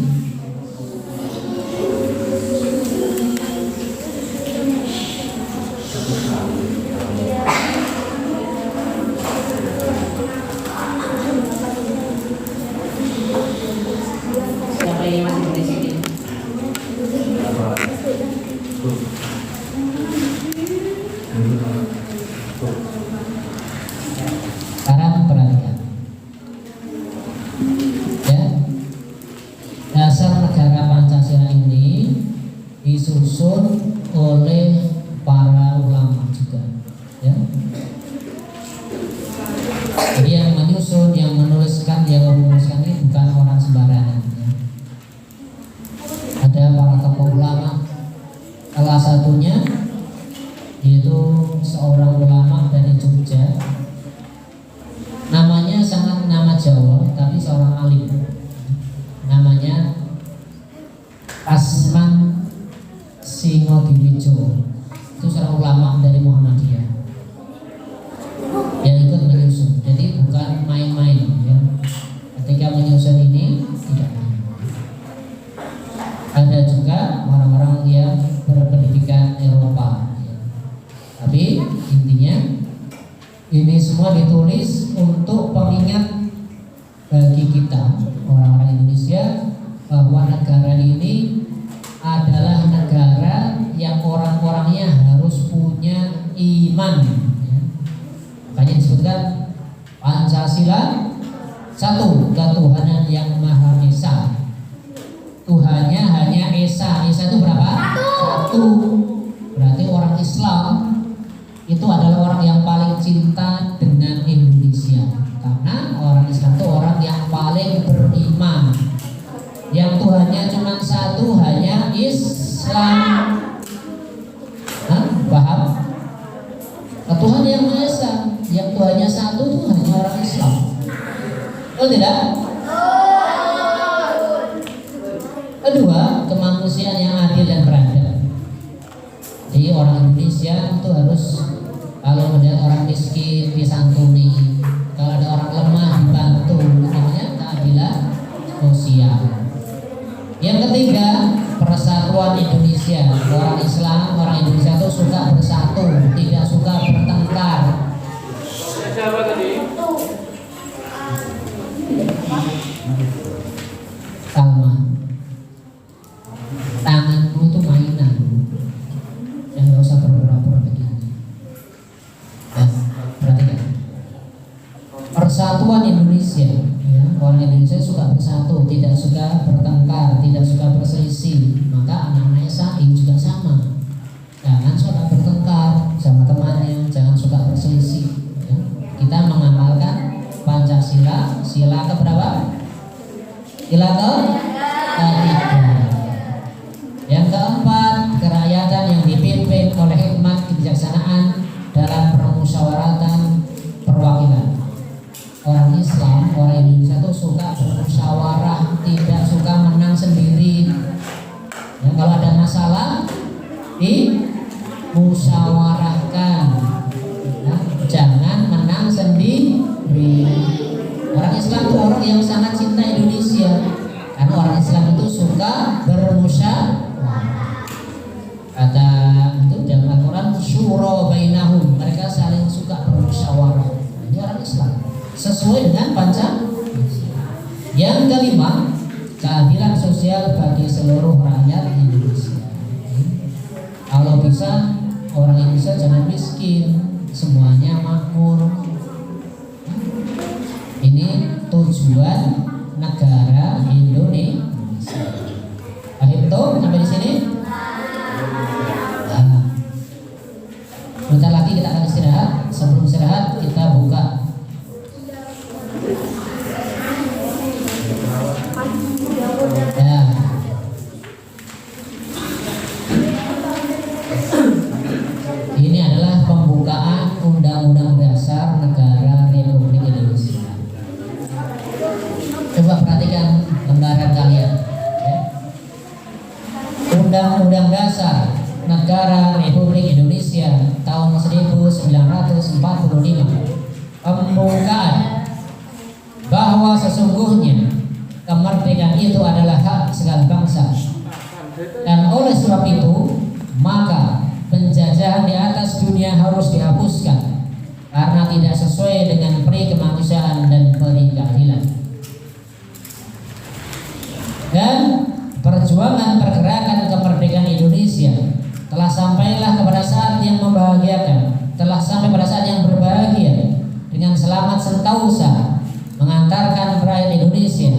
Siapa yang masih di sini? Sekarang perhatikan. Ya, dasar negara Pancasila ini disusun oleh para ulama juga, ya. Jadi yang menyusun, yang menuliskan, yang merumuskan ini bukan orang sembarangan, ya. Ada para tokoh ulama. Salah satunya yaitu seorang ulama dari Jogja. Namanya sangat nama Jawa, tapi seorang alim. Namanya Asman cuma ditulis untuk pengingat bagi kita orang-orang Indonesia bahwa negara ini adalah negara yang orang-orangnya harus punya iman ya. Makanya disebutkan Pancasila, satu, ketuhanan yang Maha Esa. Tuhannya hanya Esa. Esa itu berapa? Satu. Berarti orang Islam itu adalah orang yang paling cinta dengan Indonesia, karena orang Islam itu orang yang paling beriman, yang Tuhannya cuma satu, hanya Islam. Hah? Paham? Tuhan yang Maha Esa, yang Tuhannya satu itu hanya orang Islam. Betul tidak? Kedua, kemanusiaan yang adil dan beradab. Jadi orang Indonesia itu harus, kalau melihat orang miskin disantuni, kalau ada orang lemah dibantu, namanya keadilan sosial. Yang ketiga, persatuan Indonesia. Orang Islam, orang Indonesia itu suka bersatu, tidak suka bertengkar. Siapa tadi? Salma, tanganmu itu mainan, yang nggak usah berpura-pura begini. Perhatikan, persatuan Indonesia ya, orang Indonesia suka bersatu, tidak suka bertengkar, tidak suka berselisih. Maka anak-anak SAI juga sama, jangan suka bertengkar sama temannya, jangan suka berselisih ya. Kita mengamalkan Pancasila, sila keberapa? Sila ketiga. Yang keempat, kerakyatan yang dipimpin oleh hikmat kebijaksanaan dalam permusyawaratan perwakilan. Orang Islam, orang Indonesia itu suka bermusyawarah, tidak suka menang sendiri ya. Kalau ada masalah dimusyawarahkan ya, jangan menang sendiri. Orang Islam itu orang yang sangat cinta Indonesia, karena orang Islam itu suka bermusyawarah. Kata itu dalam Al-Quran, syura bainahum, mereka saling suka bermusyawarah. Ini orang Islam sesuai dengan Pancasila. Yang kelima, keadilan sosial bagi seluruh rakyat Indonesia. Kalau bisa orang Indonesia jangan miskin, semuanya makmur. Ini tujuan negara Indonesia. Paham tuh sampai di sini? Nah, bentar lagi kita akan istirahat. Sebelum istirahat kita buka ya. Ini adalah pembukaan Undang-Undang Dasar Negara Republik Indonesia. Coba perhatikan lembaran kalian ya. Undang-Undang Dasar Negara Republik Indonesia tahun 1945. Pembukaan bahwa sesungguhnya kemerdekaan itu adalah hak segala bangsa, dan oleh sebab itu maka penjajahan di atas dunia harus dihapuskan karena tidak sesuai dengan peri kemanusiaan dan peri keadilan. Dan perjuangan pergerakan kemerdekaan Indonesia telah sampailah kepada saat yang membahagiakan, telah sampai pada saat yang berbahagia, dengan selamat sentausa mengantarkan rakyat Indonesia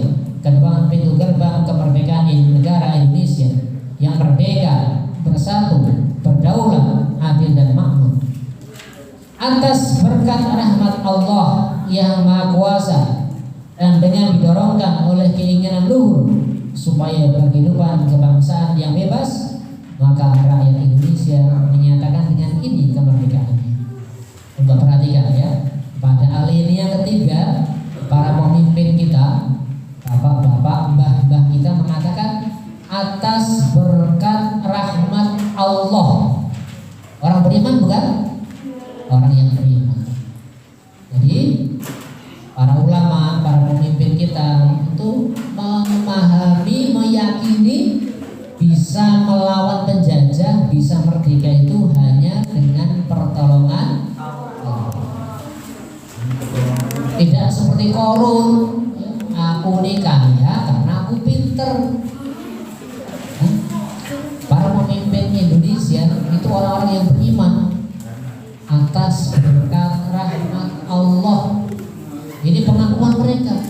ke depan pintu gerbang kemerdekaan negara Indonesia yang merdeka, bersatu, berdaulat, adil dan makmur. Atas berkat rahmat Allah yang Maha Kuasa dan dengan didorongkan oleh keinginan luhur supaya berkehidupan kebangsaan yang bebas, maka rakyat Indonesia menyatakan dengan ini kemerdekaannya. Coba perhatikan ya, pada alinea ketiga para pemimpin kita, bapak-bapak, mbah-mbah kita mengatakan atas berkat rahmat Allah. Orang beriman bukan? Orang yang beriman. Jadi para ulama, para pemimpin kita itu memahami, meyakini bisa melawan penjajah, bisa merdeka itu hanya dengan pertolongan Allah. Tidak seperti Korun, aku ini kaya karena aku pinter. Para pemimpin Indonesia itu orang-orang yang beriman atas berkat rahmat Allah. Ini pengakuan mereka.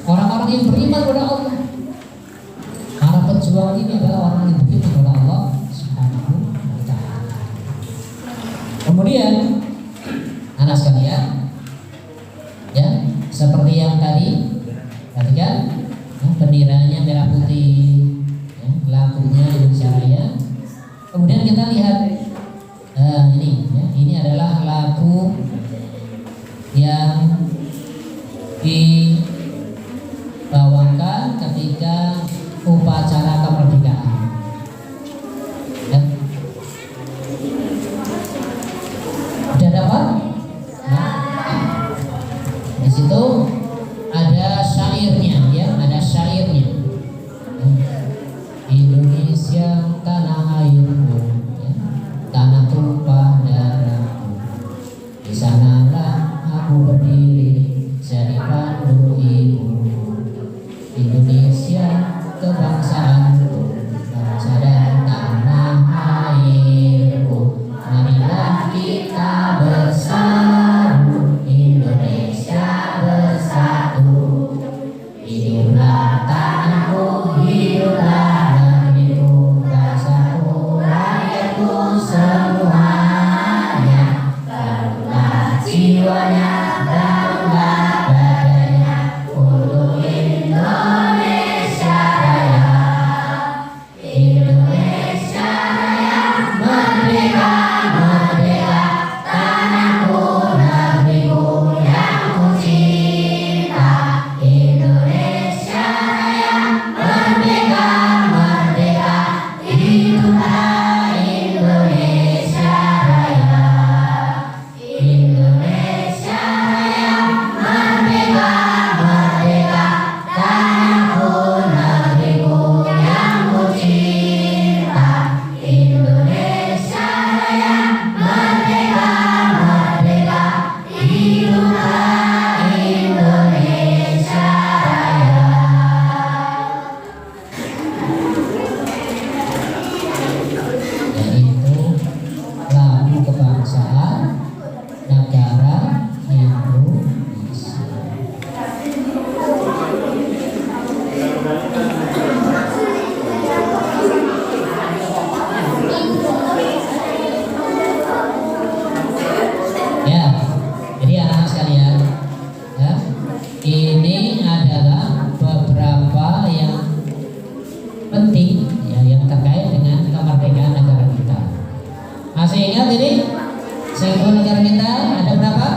Orang-orang yang beriman kepada Allah. Para pejuang ini adalah orang yang beriman kepada Allah Subhanahu wa ta'ala. Kemudian anak sekalian, ya, seperti yang tadi perhatikan, benderanya merah putih, ya, lagunya Indonesia Raya. Kemudian kita lihat ini adalah lagu yang dibawakan ketika upacara kemerdekaan. Ya. Sudah dapat? Nah, di situ ada syairnya, ya, ada syairnya. Indonesia tanah airku, ya, tanah tumpah darahku. Di sanalah aku berdiri jadi pandu ibu. Indonesia kebangsaanku, bangsa dan tanah airku. Marilah kita bersatu, Indonesia bersatu. Hiduplah tanahku, hiduplah negeriku, bangsaku, rakyatku semuanya. Bangunlah jiwanya, bangunlah badannya untuk Indonesia Raya. Indonesia Raya, merdeka, merdeka, tanahku, negeriku yang ku cinta. Indonesia Raya, merdeka, merdeka, hiduplah Indonesia Raya. Indonesia Raya, merdeka, merdeka, tanahku, negeriku yang ku cinta. Indonesia Raya, merdeka, merdeka, hiduplah Indonesia Raya. Yaitu lagu kebangsaan negara Indonesia. Ya, jadi anak-anak sekalian, ya, ini adalah beberapa yang penting, ya, yang terkait dengan kemerdekaan negara kita. Masih ingat ini simbol negara kita ada berapa?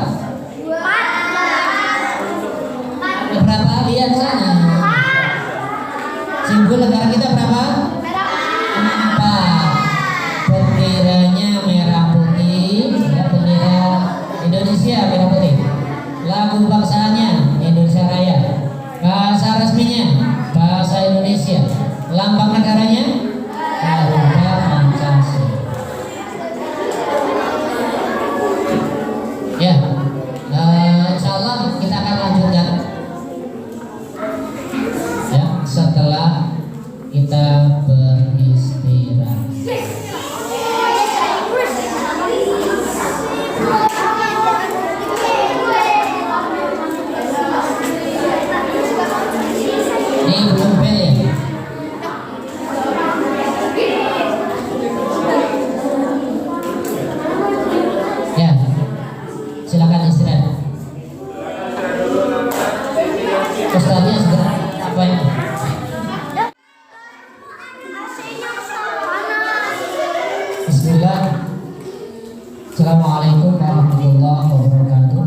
Ada berapa? Lihat sana. Simbol negara kita berapa? 4. Benderanya merah putih, ya, bendera Indonesia merah putih. Lagu bangsaannya Indonesia Raya. Bahasa resminya bahasa Indonesia. Lambang negaranya Garuda Pancasila. Ya, insya Allah kita akan lanjutkan, ya, setelah kita beristirahat. Ini belum bel ya? Ya, silakan istirahat. Ustaznya sudah apa ini? Bismillah. Assalamualaikum warahmatullahi wabarakatuh.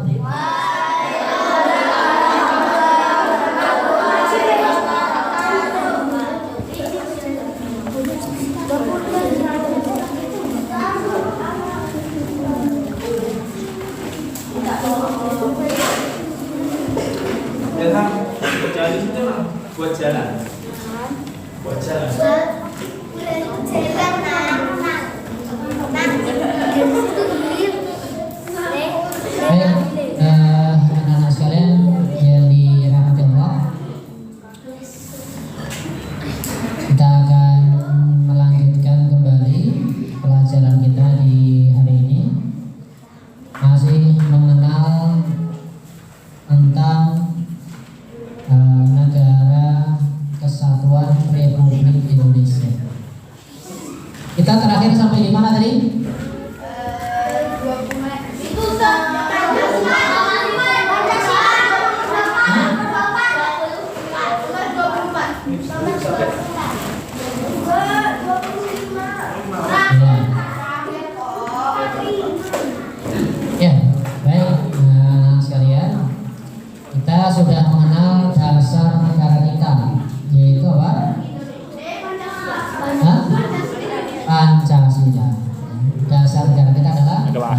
Datang jalan itu mah buat jalan. Buat jalan. Baik, anak-anak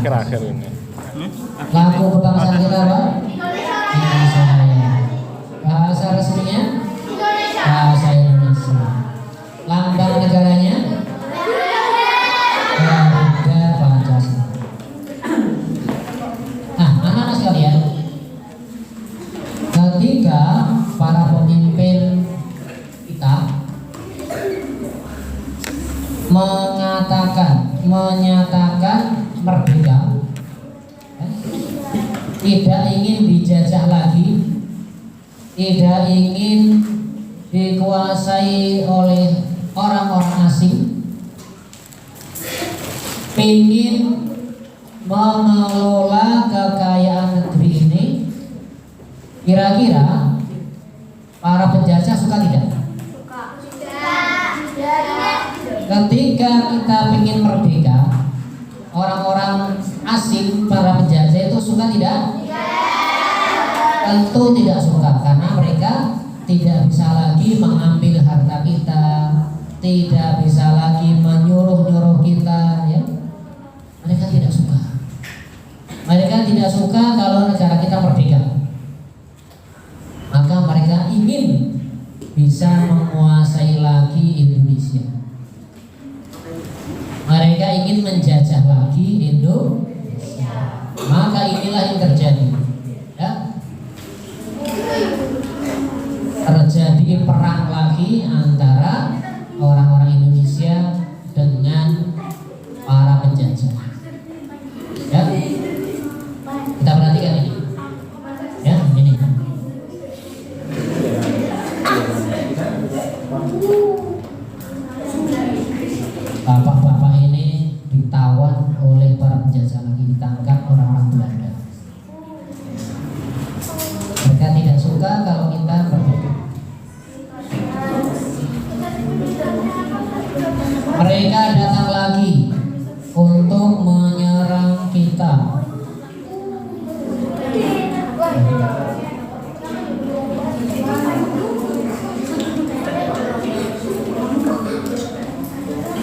akhir-akhir ini. Lagu kebangsaan kita apa? Indonesia Raya. Bahasa resminya? Bahasa Indonesia. Lambang negaranya? Garuda Pancasila. Nah, anak-anak sekalian, ketika para pemimpin kita menyatakan merdeka, tidak ingin dijajah lagi, tidak ingin dikuasai oleh orang-orang asing, ingin mengelola kekayaan negeri ini, kira-kira para penjajah suka tidak? Ketika kita ingin merdeka, orang-orang asing, para penjajah itu suka tidak? Tentu tidak suka, karena mereka tidak bisa lagi mengambil harta kita, tidak bisa lagi menyuruh-nyuruh kita, ya. Mereka tidak suka. Mereka tidak suka kalau negara kita merdeka. Maka mereka ingin bisa menguasai lagi Indonesia. Mereka ingin menjajah lagi Indonesia. Maka inilah yang terjadi, ya. Terjadi perang lagi antara orang-orang Indonesia dengan para penjajah. Ya, kita perhatikan ini. Ya, ini. Bapak-bapak ini ditawan oleh para penjajah lagi, ditangkap orang-orang Belanda. Mereka tidak suka kalau kita merdeka. Mereka datang lagi untuk menyerang kita.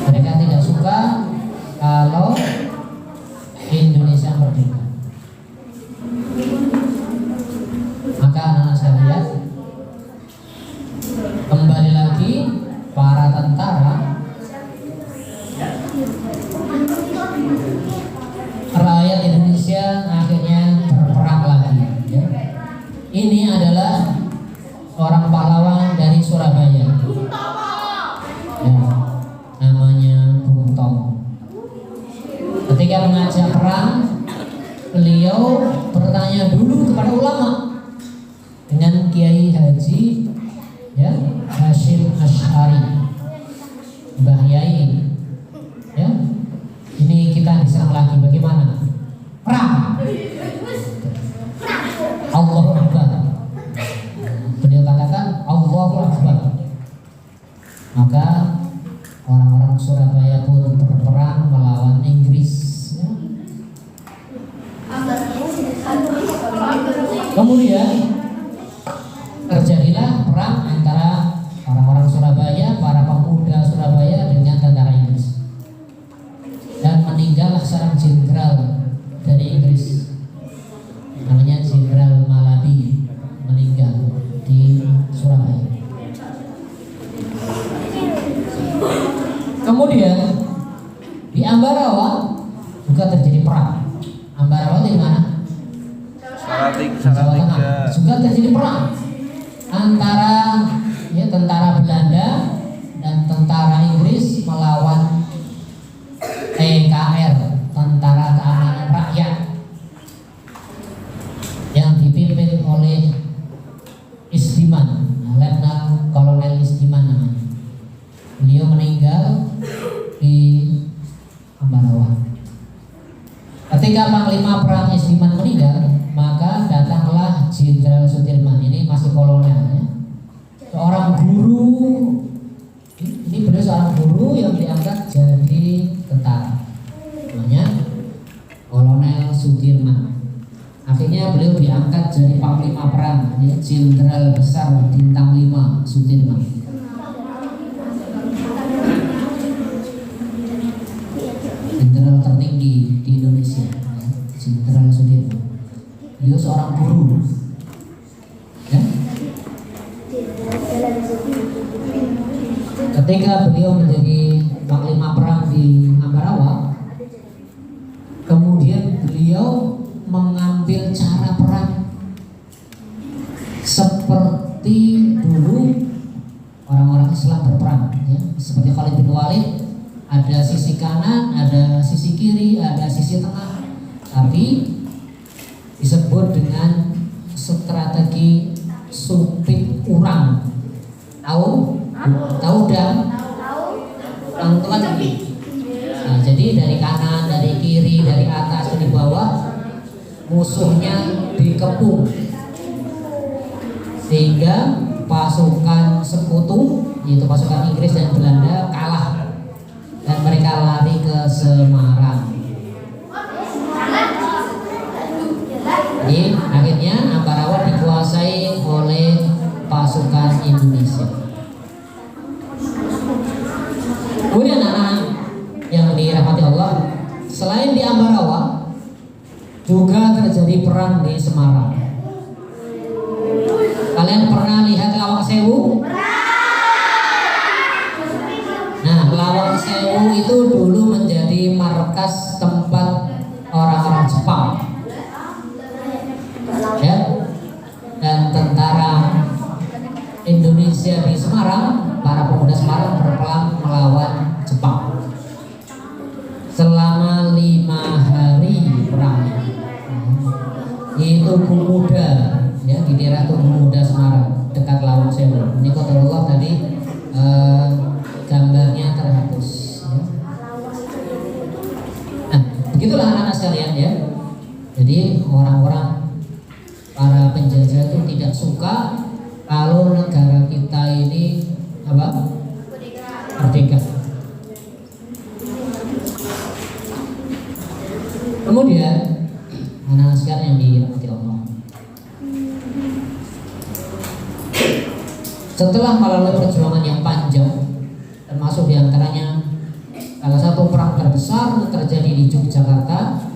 Mereka tidak suka kalau Indonesia merdeka. Maka anak-anak sekalian, kembali lagi para tentara, rakyat Indonesia akhirnya berperang lagi, ya. Ini adalah seorang pahlawan dari Surabaya, ya, namanya Bung Tomo. Ketika mengajak perang, beliau bertanya dulu kepada ulama, dengan Kiai Haji, ya, Hashim Asy'ari, Mbah Yai, ya, ini kita diserang lagi, bagaimana? Perang. Allahu Akbar. Beliau katakan Allahu Akbar. Maka orang-orang Surabaya pun berperang melawan Inggris, ya. Kemudian terjadilah perang antara orang-orang Surabaya, para pemuda Surabaya dengan tentara Inggris, dan meninggallah seorang jenderal dari Inggris, namanya Jenderal Malabi, meninggal di Surabaya. Kemudian di Ambarawa juga terjadi perang. Ambarawa di mana? Salatiga. Juga terjadi perang antara, ya, tentara Belanda dan tentara Inggris melawan TKR, Tentara Keamanan Rakyat, yang dipimpin oleh Istiman, Letnan Kolonel Istiman namanya. Beliau meninggal di Ambarawa. Ketika Panglima Perang Istiman meninggal, maka datanglah Jenderal Sudirman, ini masih kolonel, ya. Seorang guru, ini beliau seorang guru yang diangkat jadi tentara, namanya Kolonel Sudirman. Akhirnya beliau diangkat jadi Panglima Perang, ya, Jenderal Besar Bintang 5 Sudirman. Jenderal tertinggi di Indonesia. beliau seorang guru. Ya. Ketika beliau menjadi panglima perang di Ambarawa, kemudian beliau mengambil cara perang seperti dulu orang-orang Islam berperang, ya. Seperti Khalid bin Walid, ada sisi kanan, ada sisi kiri, ada sisi tengah, tapi disebut dengan strategi sumpit urang. Tahu dan urang itu kan ini. Nah, jadi dari kanan, dari kiri, dari atas, dari bawah, musuhnya dikepung sehingga pasukan sekutu, yaitu pasukan Inggris dan Belanda, kalah dan mereka lari ke Semarang. Jadi akhirnya Ambarawa dikuasai oleh pasukan Indonesia. Kemudian anak-anak yang dirahmati Allah, selain di Ambarawa juga terjadi perang di Semarang. Kalian pernah lihat Lawang Sewu? Nah, Lawang Sewu itu dulu menjadi markas tempat orang-orang Jepang, ya. Dan tentara Indonesia di Semarang, para pemuda Semarang berperang melawan Jepang selama 5 hari perang, yaitu Pemuda, ya, di daerah Pemuda Semarang dekat Lawang Sewu. Ini qadarullah tadi gambarnya terhapus, ya. Nah, begitulah anak-anak sekalian, ya. Jadi orang-orang para penjajah itu tidak suka kalau negara kita ini apa? Merdeka. Kemudian anak-anak sekalian yang dirahmati Allah, setelah melalui perjuangan yang panjang, termasuk diantaranya salah satu perang terbesar terjadi di Yogyakarta,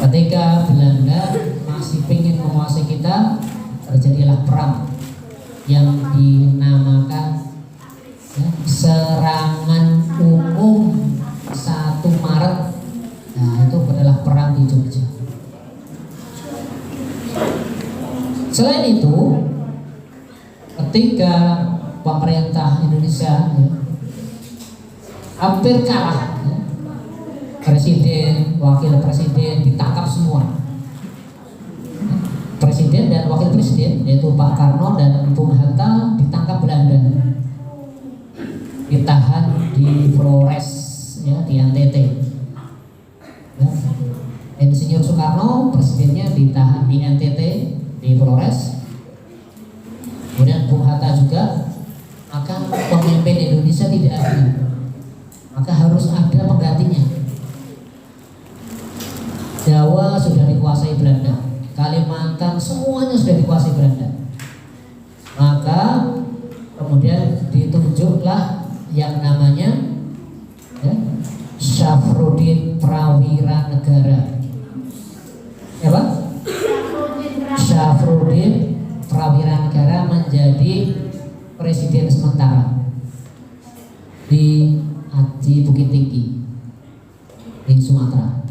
ketika Belanda masih ingin menguasai kita, terjadilah perang yang dinamakan, ya, serangan umum 1 Maret. Nah, itu adalah perang di Jogja. Selain itu, ketika pemerintah Indonesia, ya, hampir kalah, ya, presiden, wakil presiden ditangkap semua. Presiden dan wakil presiden, yaitu Pak Karno dan Bung Hatta, ditangkap Belanda, ditahan di Flores, ya, di NTT. Ya. Insinyur Soekarno, presidennya, ditahan di NTT, di Flores. Kemudian Bung Hatta juga. Maka pemimpin Indonesia tidak adil, maka harus ada penggantinya. Jawa sudah dikuasai Belanda, Kalimantan semuanya sudah dikuasai Belanda. Maka kemudian ditunjuklah yang namanya, ya, Syafruddin Prawira Negara. Ya, Pak? Syafruddin Prawira Negara menjadi presiden sementara di Bukit Tinggi di Sumatera.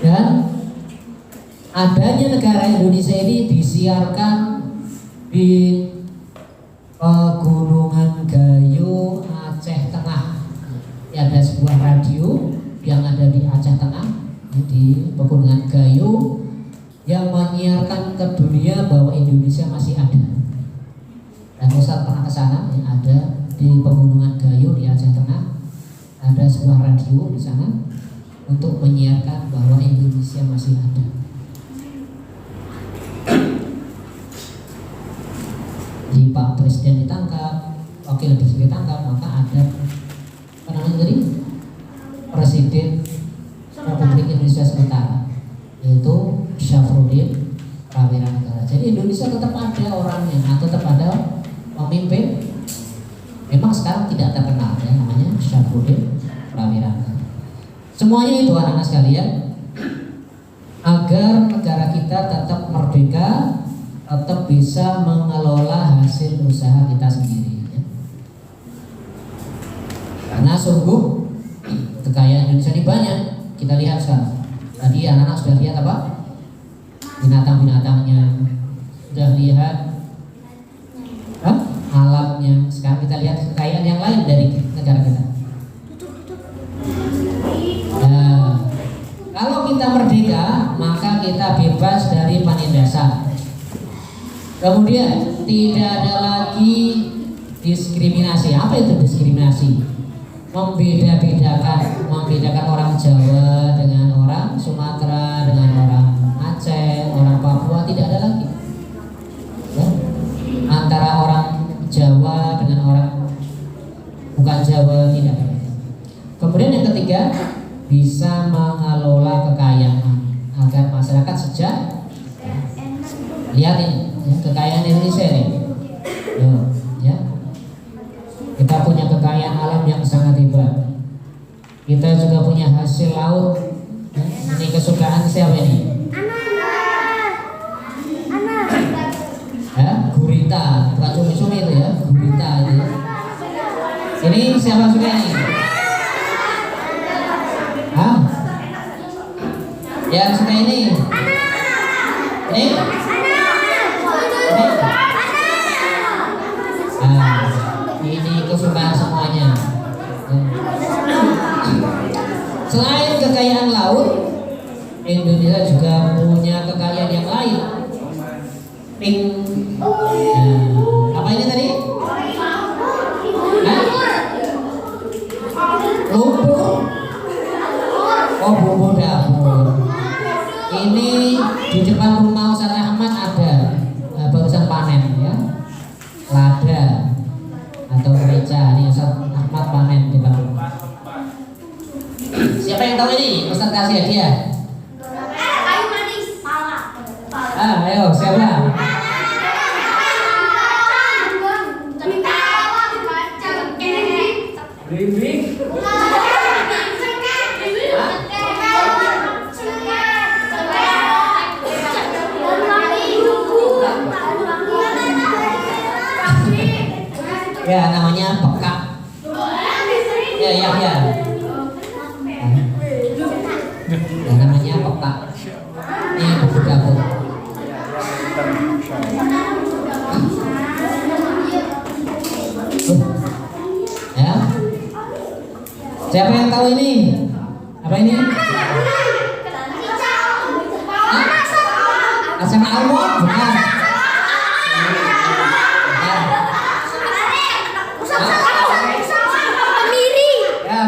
Dan adanya negara Indonesia ini disiarkan di Pegunungan Gayo, Aceh Tengah. Ya, ada sebuah radio yang ada di Aceh Tengah, di Pegunungan Gayo, yang menyiarkan ke dunia bahwa Indonesia masih ada. Dan Ustaz pernah ke sana, yang ada di Pegunungan Gayo di Aceh Tengah, ada sebuah radio di sana untuk menyiarkan bahwa Indonesia masih ada. Di Pak Presiden ditangkap, Wakil Presiden ditangkap, maka ada apa namanya tadi? Presiden Republik Indonesia sementara, yaitu Syafruddin Prawira Negara. Jadi Indonesia tetap ada orangnya, atau tetap ada pemimpin. Memang sekarang tidak terkenal, ya, namanya Syafruddin Prawira Negara. Semuanya itu anak-anak sekalian, agar negara kita tetap merdeka, tetap bisa mengelola hasil usaha kita sendiri. Karena sungguh kekayaan Indonesia ini banyak. Kita lihat sekarang. Tadi anak-anak sudah lihat apa? Binatang-binatangnya, sudah lihat alamnya. Sekarang kita lihat kekayaan yang lain dari negara kita. Nah, kalau kita merdeka, maka kita bebas dari penindasan. Kemudian tidak ada lagi diskriminasi. Apa itu diskriminasi? Membedakan orang Jawa dengan orang Sumatera, dengan orang Aceh, orang Papua, tidak ada lagi. Ya? Antara orang Jawa dengan orang bukan Jawa, tidak ada. Kemudian yang ketiga, bisa mengelola kekayaan agar masyarakat lihat ini ya, kekayaan Indonesia ini. Ya. Kita punya kekayaan alam yang sangat hebat. Kita juga punya hasil laut. Ya. Ini kesukaan siapa ini? Ya, gurita, bukan cumi-cumi itu ya, gurita itu. Ini siapa suka ini? Hah? Yang suka ini? Ini? Ini kesukaan semuanya. Selain kekayaan laut, Indonesia juga punya kekayaan yang lain. Apa ini tadi? Lumpur. Oh, bumbu dapur. Ini di depan rumah Ustaz Rahmat ada barusan panen ya. Lada atau merica. Ini Ustaz Rahmat panen di depan rumah. Siapa yang tahu ini? Ustaz kasih hadiah. Kayu manis. Pala. Ayo siapa? Ya, namanya pekak. Ya. Namanya pekak. Ini bumbu dapur. Ya. Siapa yang tahu ini? Apa ini? Asam almond, bukan?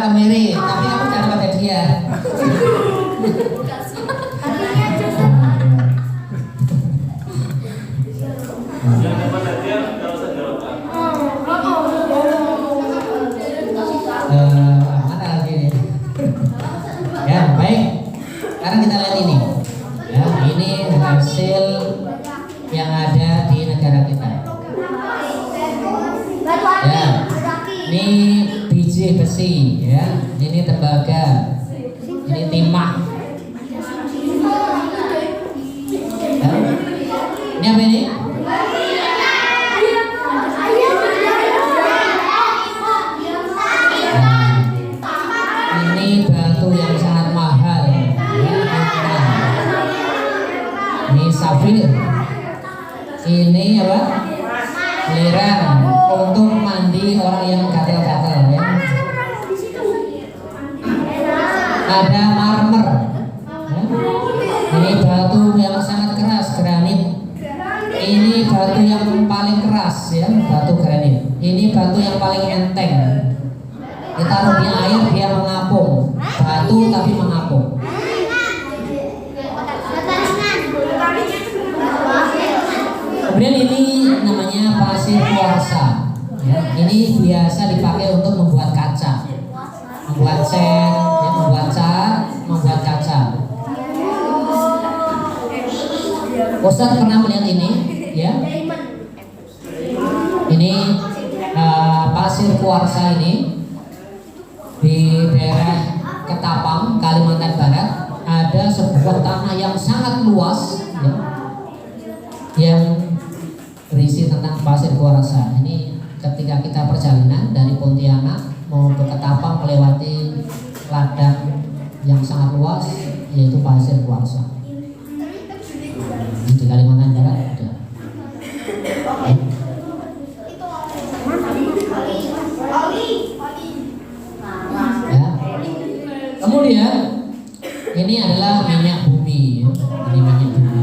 Kemiri, tapi aku jangan pakai dia. Yang dapat hadiah kalau saya jawab. Mana lagi nih? Ya baik. Sekarang kita lihat ini. Ya, ini hasil yang ada di negara kita. Ya, ini biji besi, ya. Ini tembaga, ini timah. Ya. Ini apa ini? Ini batu yang sangat mahal. Ya. Ini safir. Ini apa? Lereng untuk mandi orang yang gatel-gatel, ya. Ada marmer, ya. Ini batu yang sangat keras, granit. Ini batu yang paling keras, ya, batu granit. Ini batu yang paling enteng. Ditaruh di air dia mengapung, batu tapi mengapung. Kemudian ini namanya pasir kuarsa. Ya, ini biasa dipakai untuk membuat kaca, membuat cat, ya, membuat cat, membuat kaca. Ustaz pernah melihat ini, ya? Ini pasir kuarsa ini di daerah Ketapang. Ketapang, Kalimantan Barat, ada sebuah tanah yang sangat luas ya, yang berisi tentang pasir kuarsa. Ini ketika kita perjalanan dari Pontianak mau ke Ketapang melewati ladang yang sangat luas, yaitu pasir kuarsa. Di Kalimantan Barat ada. Ya. Kemudian ini adalah minyak bumi, ya. Ini minyak bumi.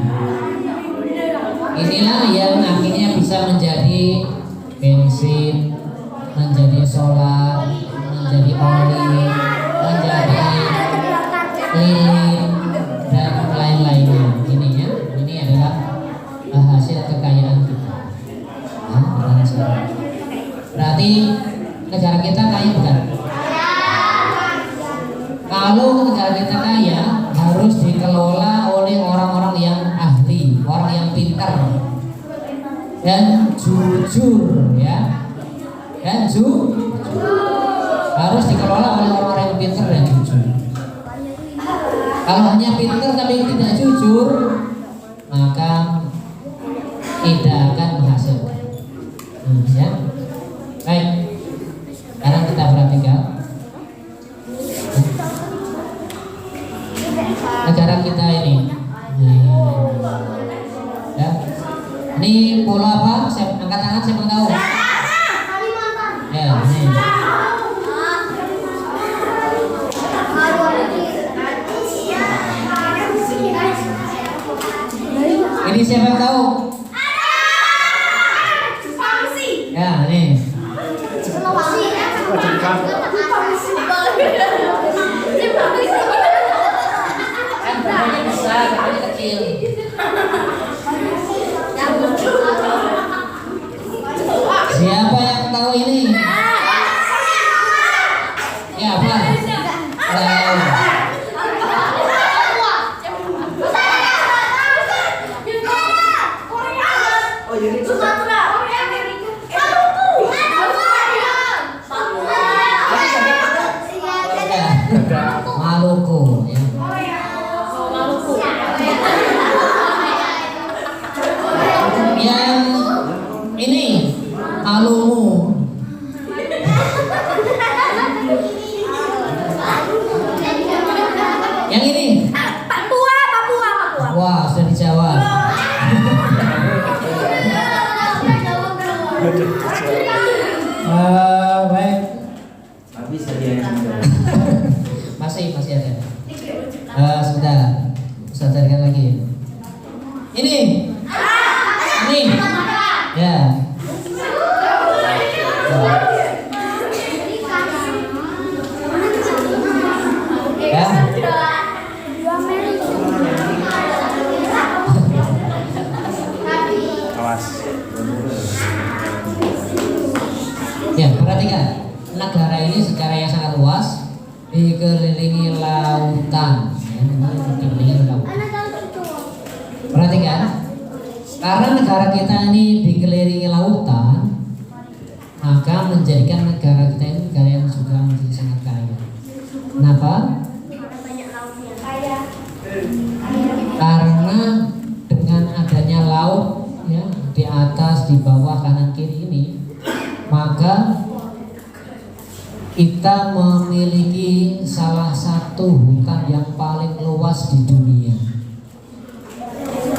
Inilah yang akhirnya bisa menjadi bensin, menjadi solar, menjadi oli, menjadi lilin dan lain-lainnya. Ini ya, ini adalah hasil kekayaan kita. Ya, berarti negara kita kaya bukan? Kalau negara kita kaya, harus dikelola oleh orang-orang yang ahli, orang yang pintar dan jujur, ya. Dan harus dikelola oleh orang-orang yang pintar dan jujur. Kalau hanya pintar tapi tidak jujur, maka tidak akan menghasilkan. Ya. Baik. Sekarang kita perhatikan negara kita ini. Ya. Ini pulau apa? Saya angkat tangan, siapa yang tahu? Ya, ini. Ini siapa yang tahu? Ya, ini. Kan besar, katanya kecil. Siapa yang tahu ini? Ya, apa? Maluku, ya. Yang ini Malumu. Yang ini Papua. wah, sudah dijawab. Baik. Masih ada. Sebentar. Saya carikan lagi. Ini. Ya. Ya. Ya, perhatikan. Negara ini secara yang sangat luas dikelilingi lautan. Ya, dikelilingi lautan. Perhatikan. Karena negara kita ini dikelilingi lautan, maka menjadikan negara kita ini negara yang juga menjadi sangat kaya. Kenapa? Karena dengan adanya laut, ya, di atas, di bawah, kanan, kiri ini, maka kita memiliki salah satu hutan yang paling luas di dunia.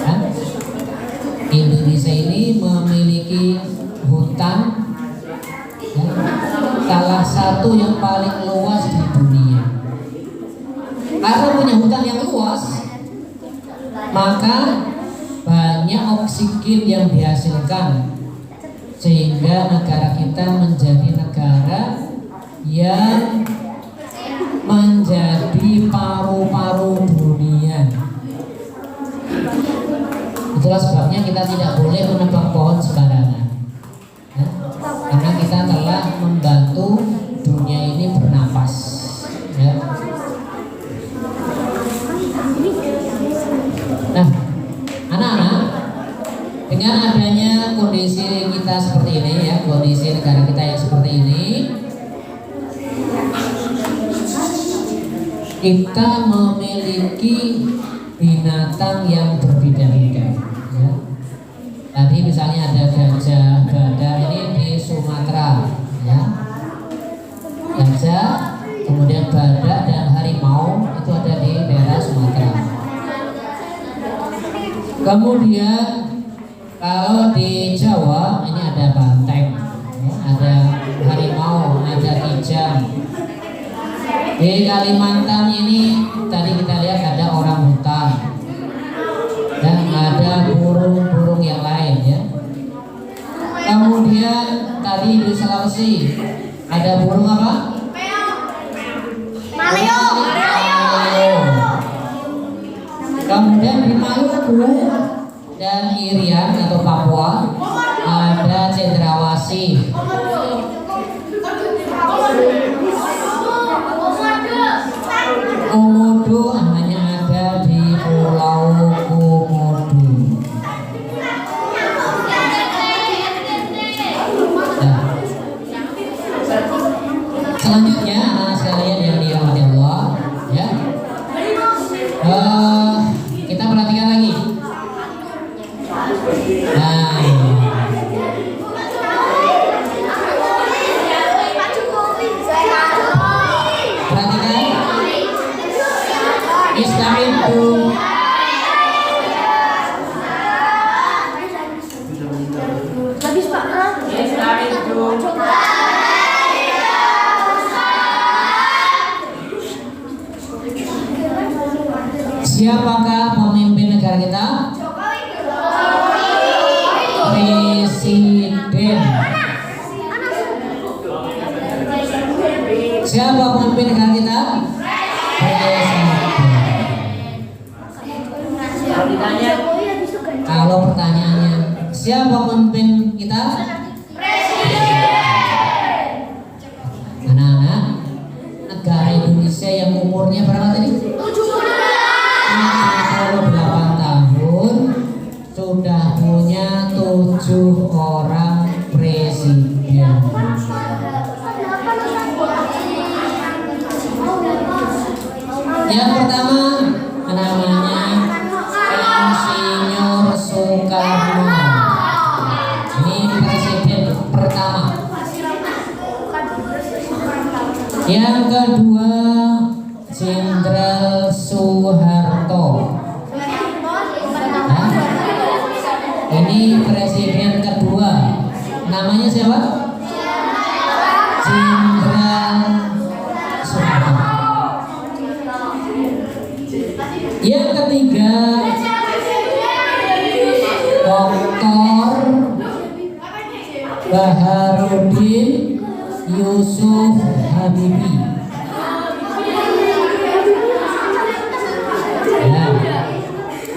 Ya? Indonesia ini memiliki hutan, ya, salah satu yang paling luas di dunia. Karena punya hutan yang luas, maka banyak oksigen yang dihasilkan, sehingga negara kita menjadi negara yang menjadi paru-paru dunia. Itulah sebabnya kita tidak boleh menebang pohon sembarangan, ya? Karena kita telah membantu dunia ini bernapas, ya. Nah, anak-anak, dengan adanya kondisi kita seperti ini, ya, kondisi negara kita yang seperti ini, kita memiliki binatang yang berbeda-beda. Ya. Tadi misalnya ada gajah, badak ini di Sumatera, ya. Gajah, kemudian badak dan harimau itu ada di daerah Sumatera. Kemudian kalau di Jawa ini ada banteng, ya, ada harimau, ada kijang. Di Kalimantan ini tadi kita lihat ada orang hutan dan ada burung-burung yang lain, ya. Kemudian tadi di Sulawesi ada burung apa? Maleo. Kemudian di Maluku dan Irian atau Papua ada cendrawasih. Komodo hanya ada di Pulau Komodo. Nah, selanjutnya anak sekalian yang dirahmati Allah, ya. Kita perhatikan lagi. Nah, perhatikan. Istaitu. Habis Pak. Siapakah pemimpin negara kita? Presiden. Siapa pemimpin negara kita? Presiden. Kalau pertanyaannya, siapa pemimpin kita? Anak-anak, negara Indonesia yang umurnya berapa tadi? 78 tahun sudah punya 7 orang presiden. Yang pertama namanya Insinyur Soekarno. Ini presiden pertama. Yang kedua Jenderal Soeharto. Nah, ini presiden kedua. Namanya siapa? Jenderal Soeharto. Yang ketiga Dr. Baharudin Yusuf Habibie. Ya.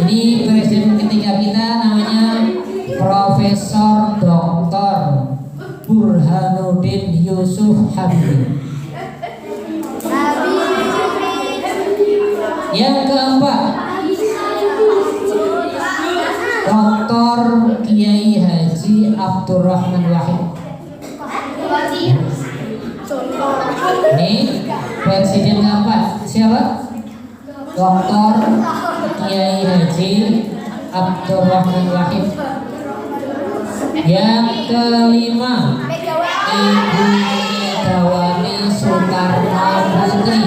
Ini presiden ketiga kita namanya Profesor Dr. Burhanuddin Yusuf Habibie. Yang keempat Dr. Kiai Haji Abdurrahman Wahid. Ini presiden keempat siapa? Dr. Kiai Haji Abdurrahman Wahid. Yang kelima Ibu Megawati Soekarno Putri.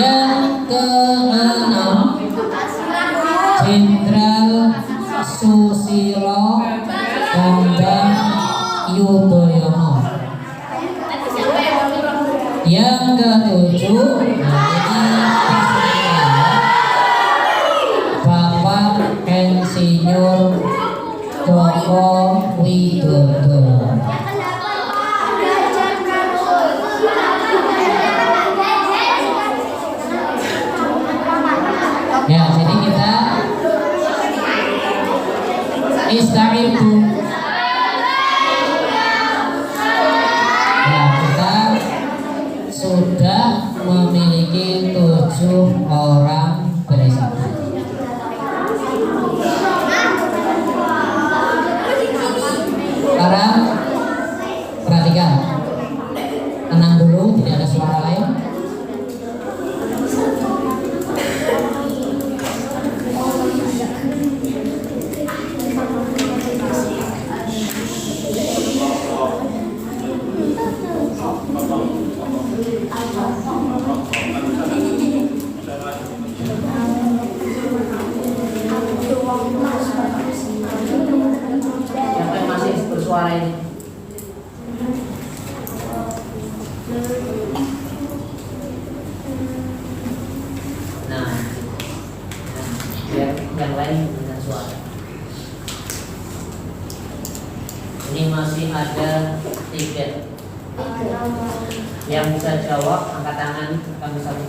Yang keenam Jenderal Susilo Bambang Yudhoyono. Yang ketujuh Bapak Insinyur Joko Widodo. Ya, jadi kita istaitu. Ya, kita sudah memiliki 7 orang presiden. Sekarang dulu, tidak ada suara lain. Siapa yang masih bersuara ini? Nah, biar yang lain dengan suara. Ini masih ada 3 yang bisa jawab, angkat tangan kami satu.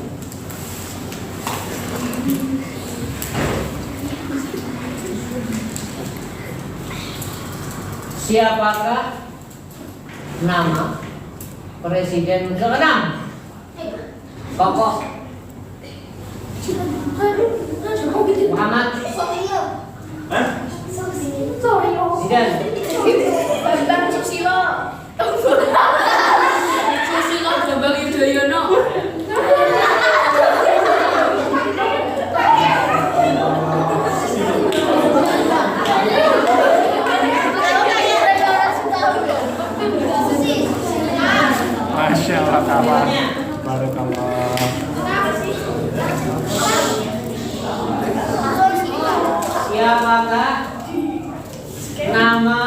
Siapakah nama presiden ke-6? Pokok Muhammad Hah? Zidan. Susilo Bambang Yudhoyono. Masya Allah, kawan. Barakallah. Siapakah nama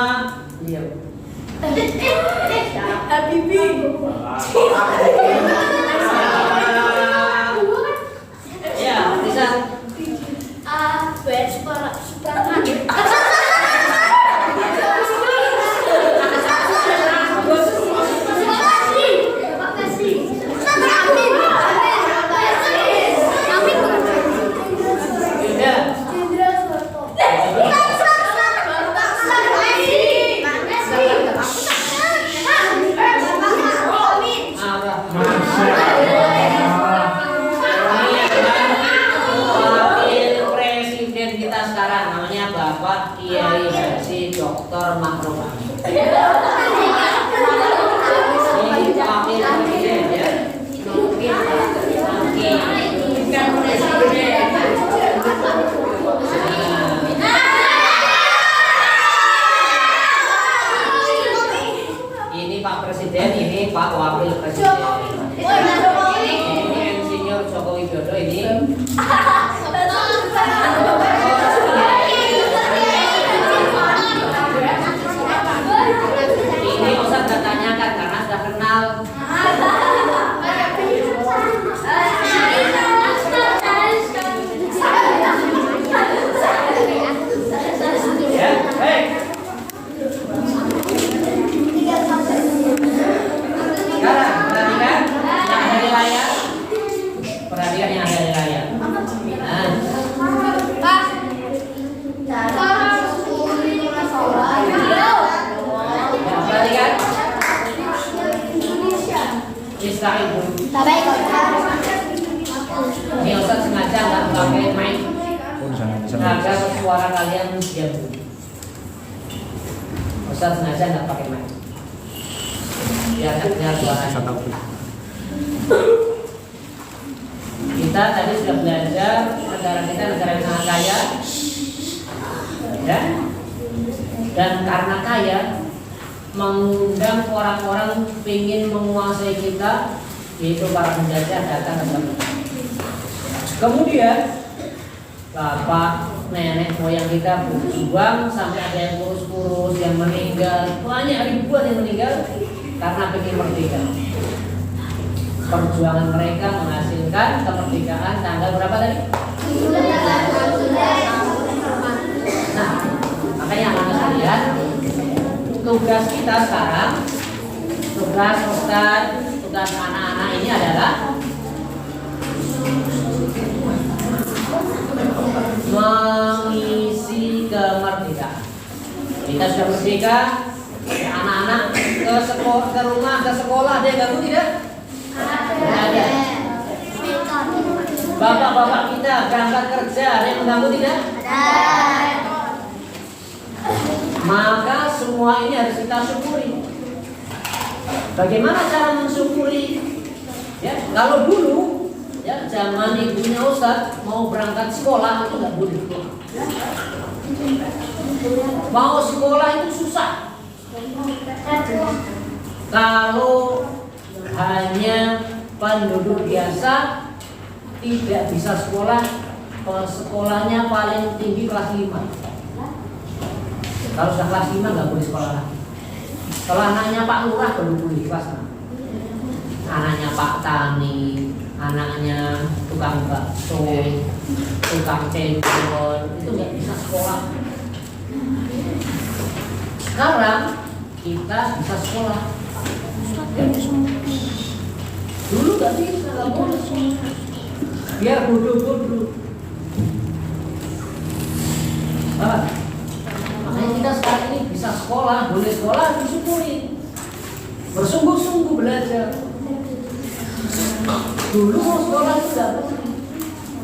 Habibie. ya bisa Masya Allah. Ini adalah wakil presiden kita sekarang, namanya Bapak Kiai Haji Dr. Ma'ruf Amin. Ini wakil presiden ya. Mungkin bukan presiden. Ini Pak Presiden, ini Pak Wakil Presiden. Ini Insinyur Joko Widodo ini. Ini usah saya tanyakan karena sudah kenal. Ya, baik. Sekarang perhatikan yang ada di layar. Perhatikan yang ada di layar. Nah, perhatikan. Istirahat dulu. Ini Ustaz sengaja nggak pakai mic agar suara kalian diam dulu. Ustaz sengaja nggak pakai mic. Biar terdengar suaranya. Kita tadi sudah belajar negara kita negara yang sangat kaya, ya. Dan karena kaya, mengundang orang-orang ingin menguasai kita, yaitu para penjajah datang ke sana. Kemudian bapak, nenek moyang kita berjuang sampai ada yang kurus-kurus, yang meninggal, banyak ribuan yang meninggal karena ingin merdeka. Perjuangan mereka menghasilkan kemerdekaan tanggal berapa tadi? Nah, makanya anak-anak sekalian, tugas kita sekarang, tugas Ustaz, tugas anak-anak ini adalah mengisi kemerdekaan. Kita sudah merdeka, anak-anak ke sekolah, ke rumah, ke sekolah, ada yang ganggu tidak? Tidak ada. Bapak-bapak kita berangkat kerja, ada yang mengganggu tidak? Maka semua ini harus kita syukuri. Bagaimana cara mensyukuri? Ya, kalau dulu ya zaman ibunya Ustaz mau berangkat sekolah itu nggak boleh. Mau sekolah itu susah. Kalau hanya penduduk biasa tidak bisa sekolah, sekolahnya paling tinggi kelas 5. Kalau sudah kelas 5 nggak boleh sekolah lagi. Kalau anaknya Pak Lurah baru boleh kelas 6. Anaknya Pak Tani, anaknya tukang bakso, tukang cendol, itu nggak bisa sekolah. Sekarang kita bisa sekolah. Dulu nggak bisa, nggak boleh. Biar bodoh-bodoh. Makanya kita sekarang ini bisa sekolah, boleh sekolah, disyukuri. Bersungguh-sungguh belajar. Dulu mau sekolah itu nggak boleh.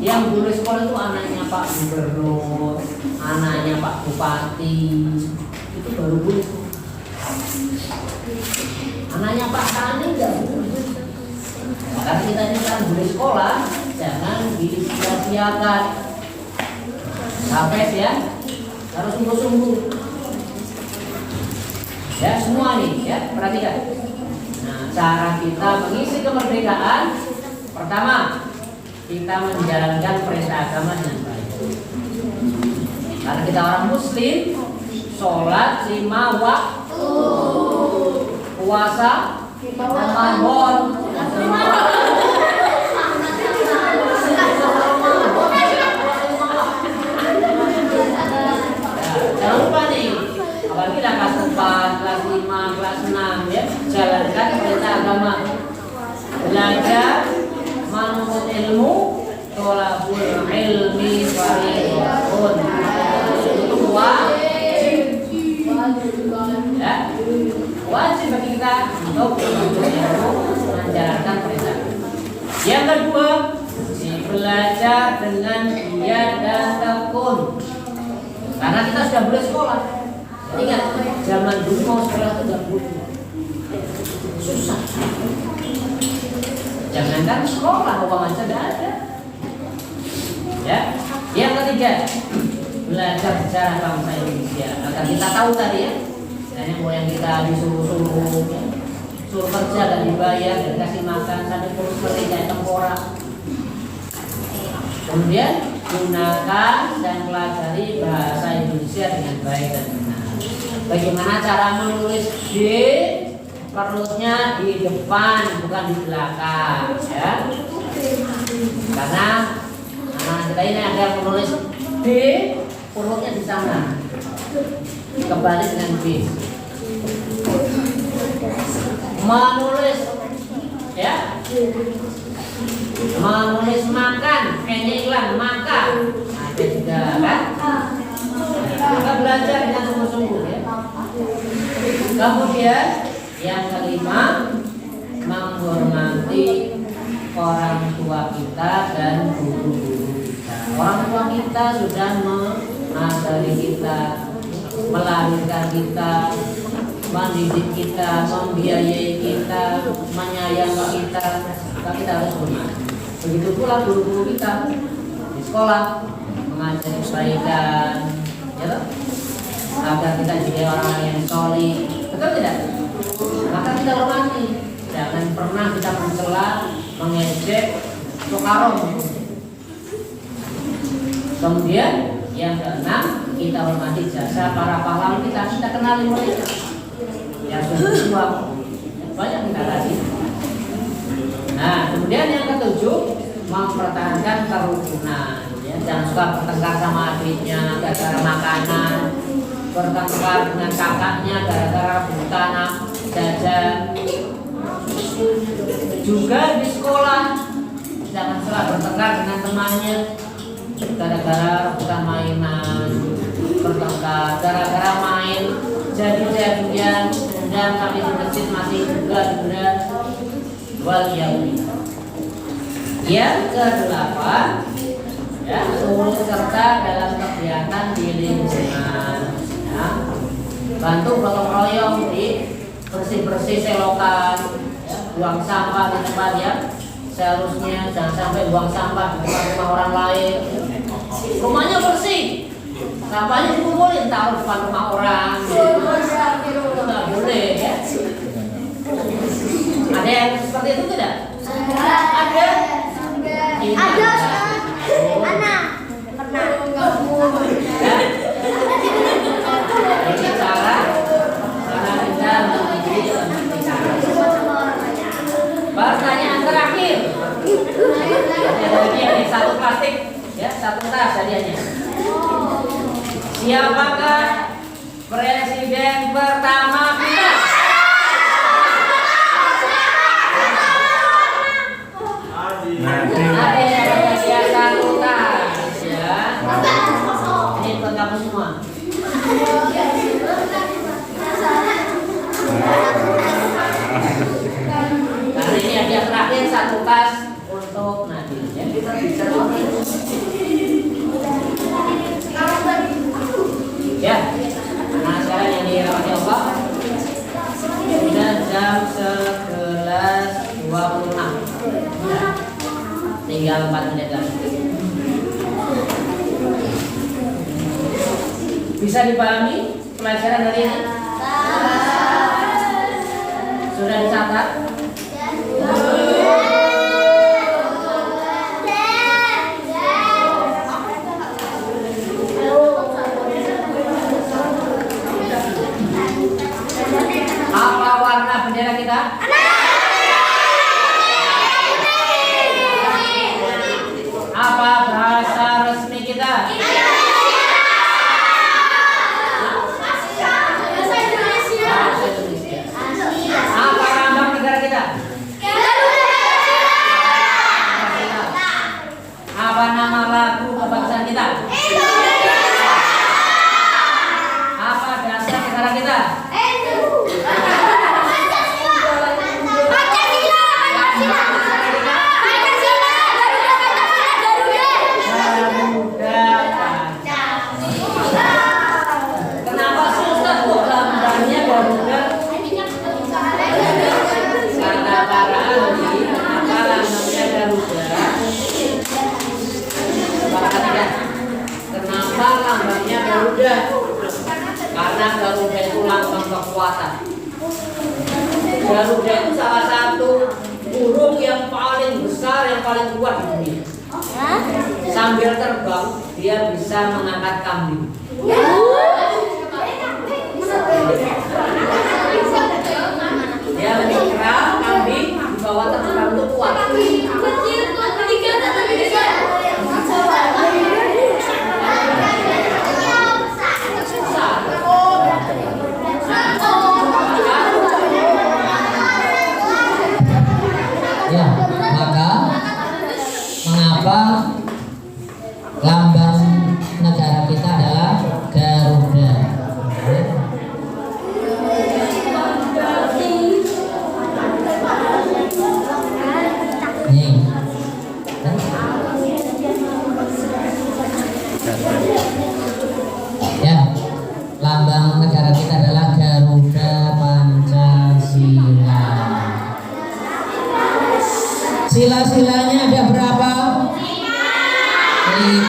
Yang boleh sekolah itu anaknya Pak Gubernur, anaknya Pak Bupati, itu baru boleh. Anaknya Pak Tani nggak boleh. Karena kita ini kan boleh sekolah, jangan disia-siakan. Sampai ya, harus sungguh-sungguh. Ya semua nih, ya perhatikan. Nah, cara kita mengisi kemerdekaan, pertama kita menjalankan perintah agama dengan baik. Karena kita orang Muslim, sholat 5 waktu, puasa Ramadan. Jangan lupa nih, apalagi kelas 4, kelas 5, kelas 6 ya, jalankan perintah agama. Belajar, menuntut ilmu, tolabul ilmi fardhun. Itu wajib. Ya, wajib bagi kita untuk menuntut ilmu, menjalankan perintah. Yang kedua, belajar dengan giat dan tekun. Karena kita sudah boleh sekolah. Ingat, zaman dulu mau sekolah itu nggak boleh. Susah. Jangankan sekolah, uang aja nggak ada. Ya. Yang ketiga, belajar sejarah bangsa Indonesia. Agar kita tahu tadi ya, nenek moyang kita disuruh kerja dan dibayar dan kasih makan sampai kurus kayak tengkorak. Kemudian gunakan dan pelajari bahasa Indonesia dengan baik dan benar. Bagaimana cara menulis D? Perutnya di depan bukan di belakang, ya. Karena anak kita ini ada yang menulis D, perutnya di sana. Kembali dengan B. Menulis, ya. Menulis makan, kayaknya iklan makan. Ada juga kan? Kita belajar dengan sungguh-sungguh ya. Kemudian yang kelima, menghormati orang tua kita dan guru-guru kita. Orang tua kita sudah mengajari kita, melahirkan kita, mendidik kita, membiayai kita, menyayangi kita. Kita harus hormati. Begitu pula guru-guru kita di sekolah mengajari kebaikan, ya, agar kita jadi orang yang solih. Betul tidak? Maka kita hormati. Jangan pernah kita mencela, mengejek, sokarong. Kemudian yang keenam, kita hormati jasa para pahlawan kita. Kita kenali mereka. Yang berjuang banyak kita tadi. Nah, kemudian yang ketujuh, mempertahankan kerukunan. Ya, jangan suka bertengkar sama adiknya gara-gara makanan, bertengkar dengan kakaknya gara-gara bukan jajan. Juga di sekolah, jangan suka bertengkar dengan temannya gara-gara bukan mainan, bertengkar gara-gara main jadi-jadian dan kami di masjid masih juga wal yang ke-8 ya, turut serta dalam kegiatan di lingkungan ya. Bantu gotong royong di bersih-bersih selokan, ya, buang sampah di tempat yang seharusnya, jangan sampai buang sampah di depan rumah orang lain. Rumahnya bersih, sampahnya dikumpulin taruh depan rumah orang. Itu nggak boleh ya. Ada yang seperti itu tidak? Ada. Ini Ada. Oh. Anak. Pernah. Ya. Ini cara kita mendidik. Pertanyaan terakhir. Hadiahnya satu plastik, ya, satu tas hadiahnya. Siapakah presiden pertama kita? Nanti. Ada yang hadiah satu tas, ya. Ini buat kamu semua. Karena ini hadiah terakhir satu tas untuk Nadine. Ya, kita bisa. Ya, nah sekarang yang dirahmati Allah sudah jam 11.26. Tinggal 4 menit lagi. Bisa dipahami pelajaran hari ini? Sudah dicatat? Apa warna bendera kita? Apa bahasa resmi kita? Bahasa Indonesia. Apa lambang negara kita? Apa nama lagu kebangsaan kita? Apa dasar negara kita? Kenapa susah kok lambangnya Garuda? Kata para ahli, kenapa lambangnya Garuda? Perhatikan, kenapa lambangnya Garuda? Karena Garuda itu lambang kekuatan. Garuda itu salah satu burung yang paling besar, yang paling kuat di dunia. Sambil terbang, dia bisa mengangkat kambing. Dia menyeberang kambing di bawah terbang itu kuat.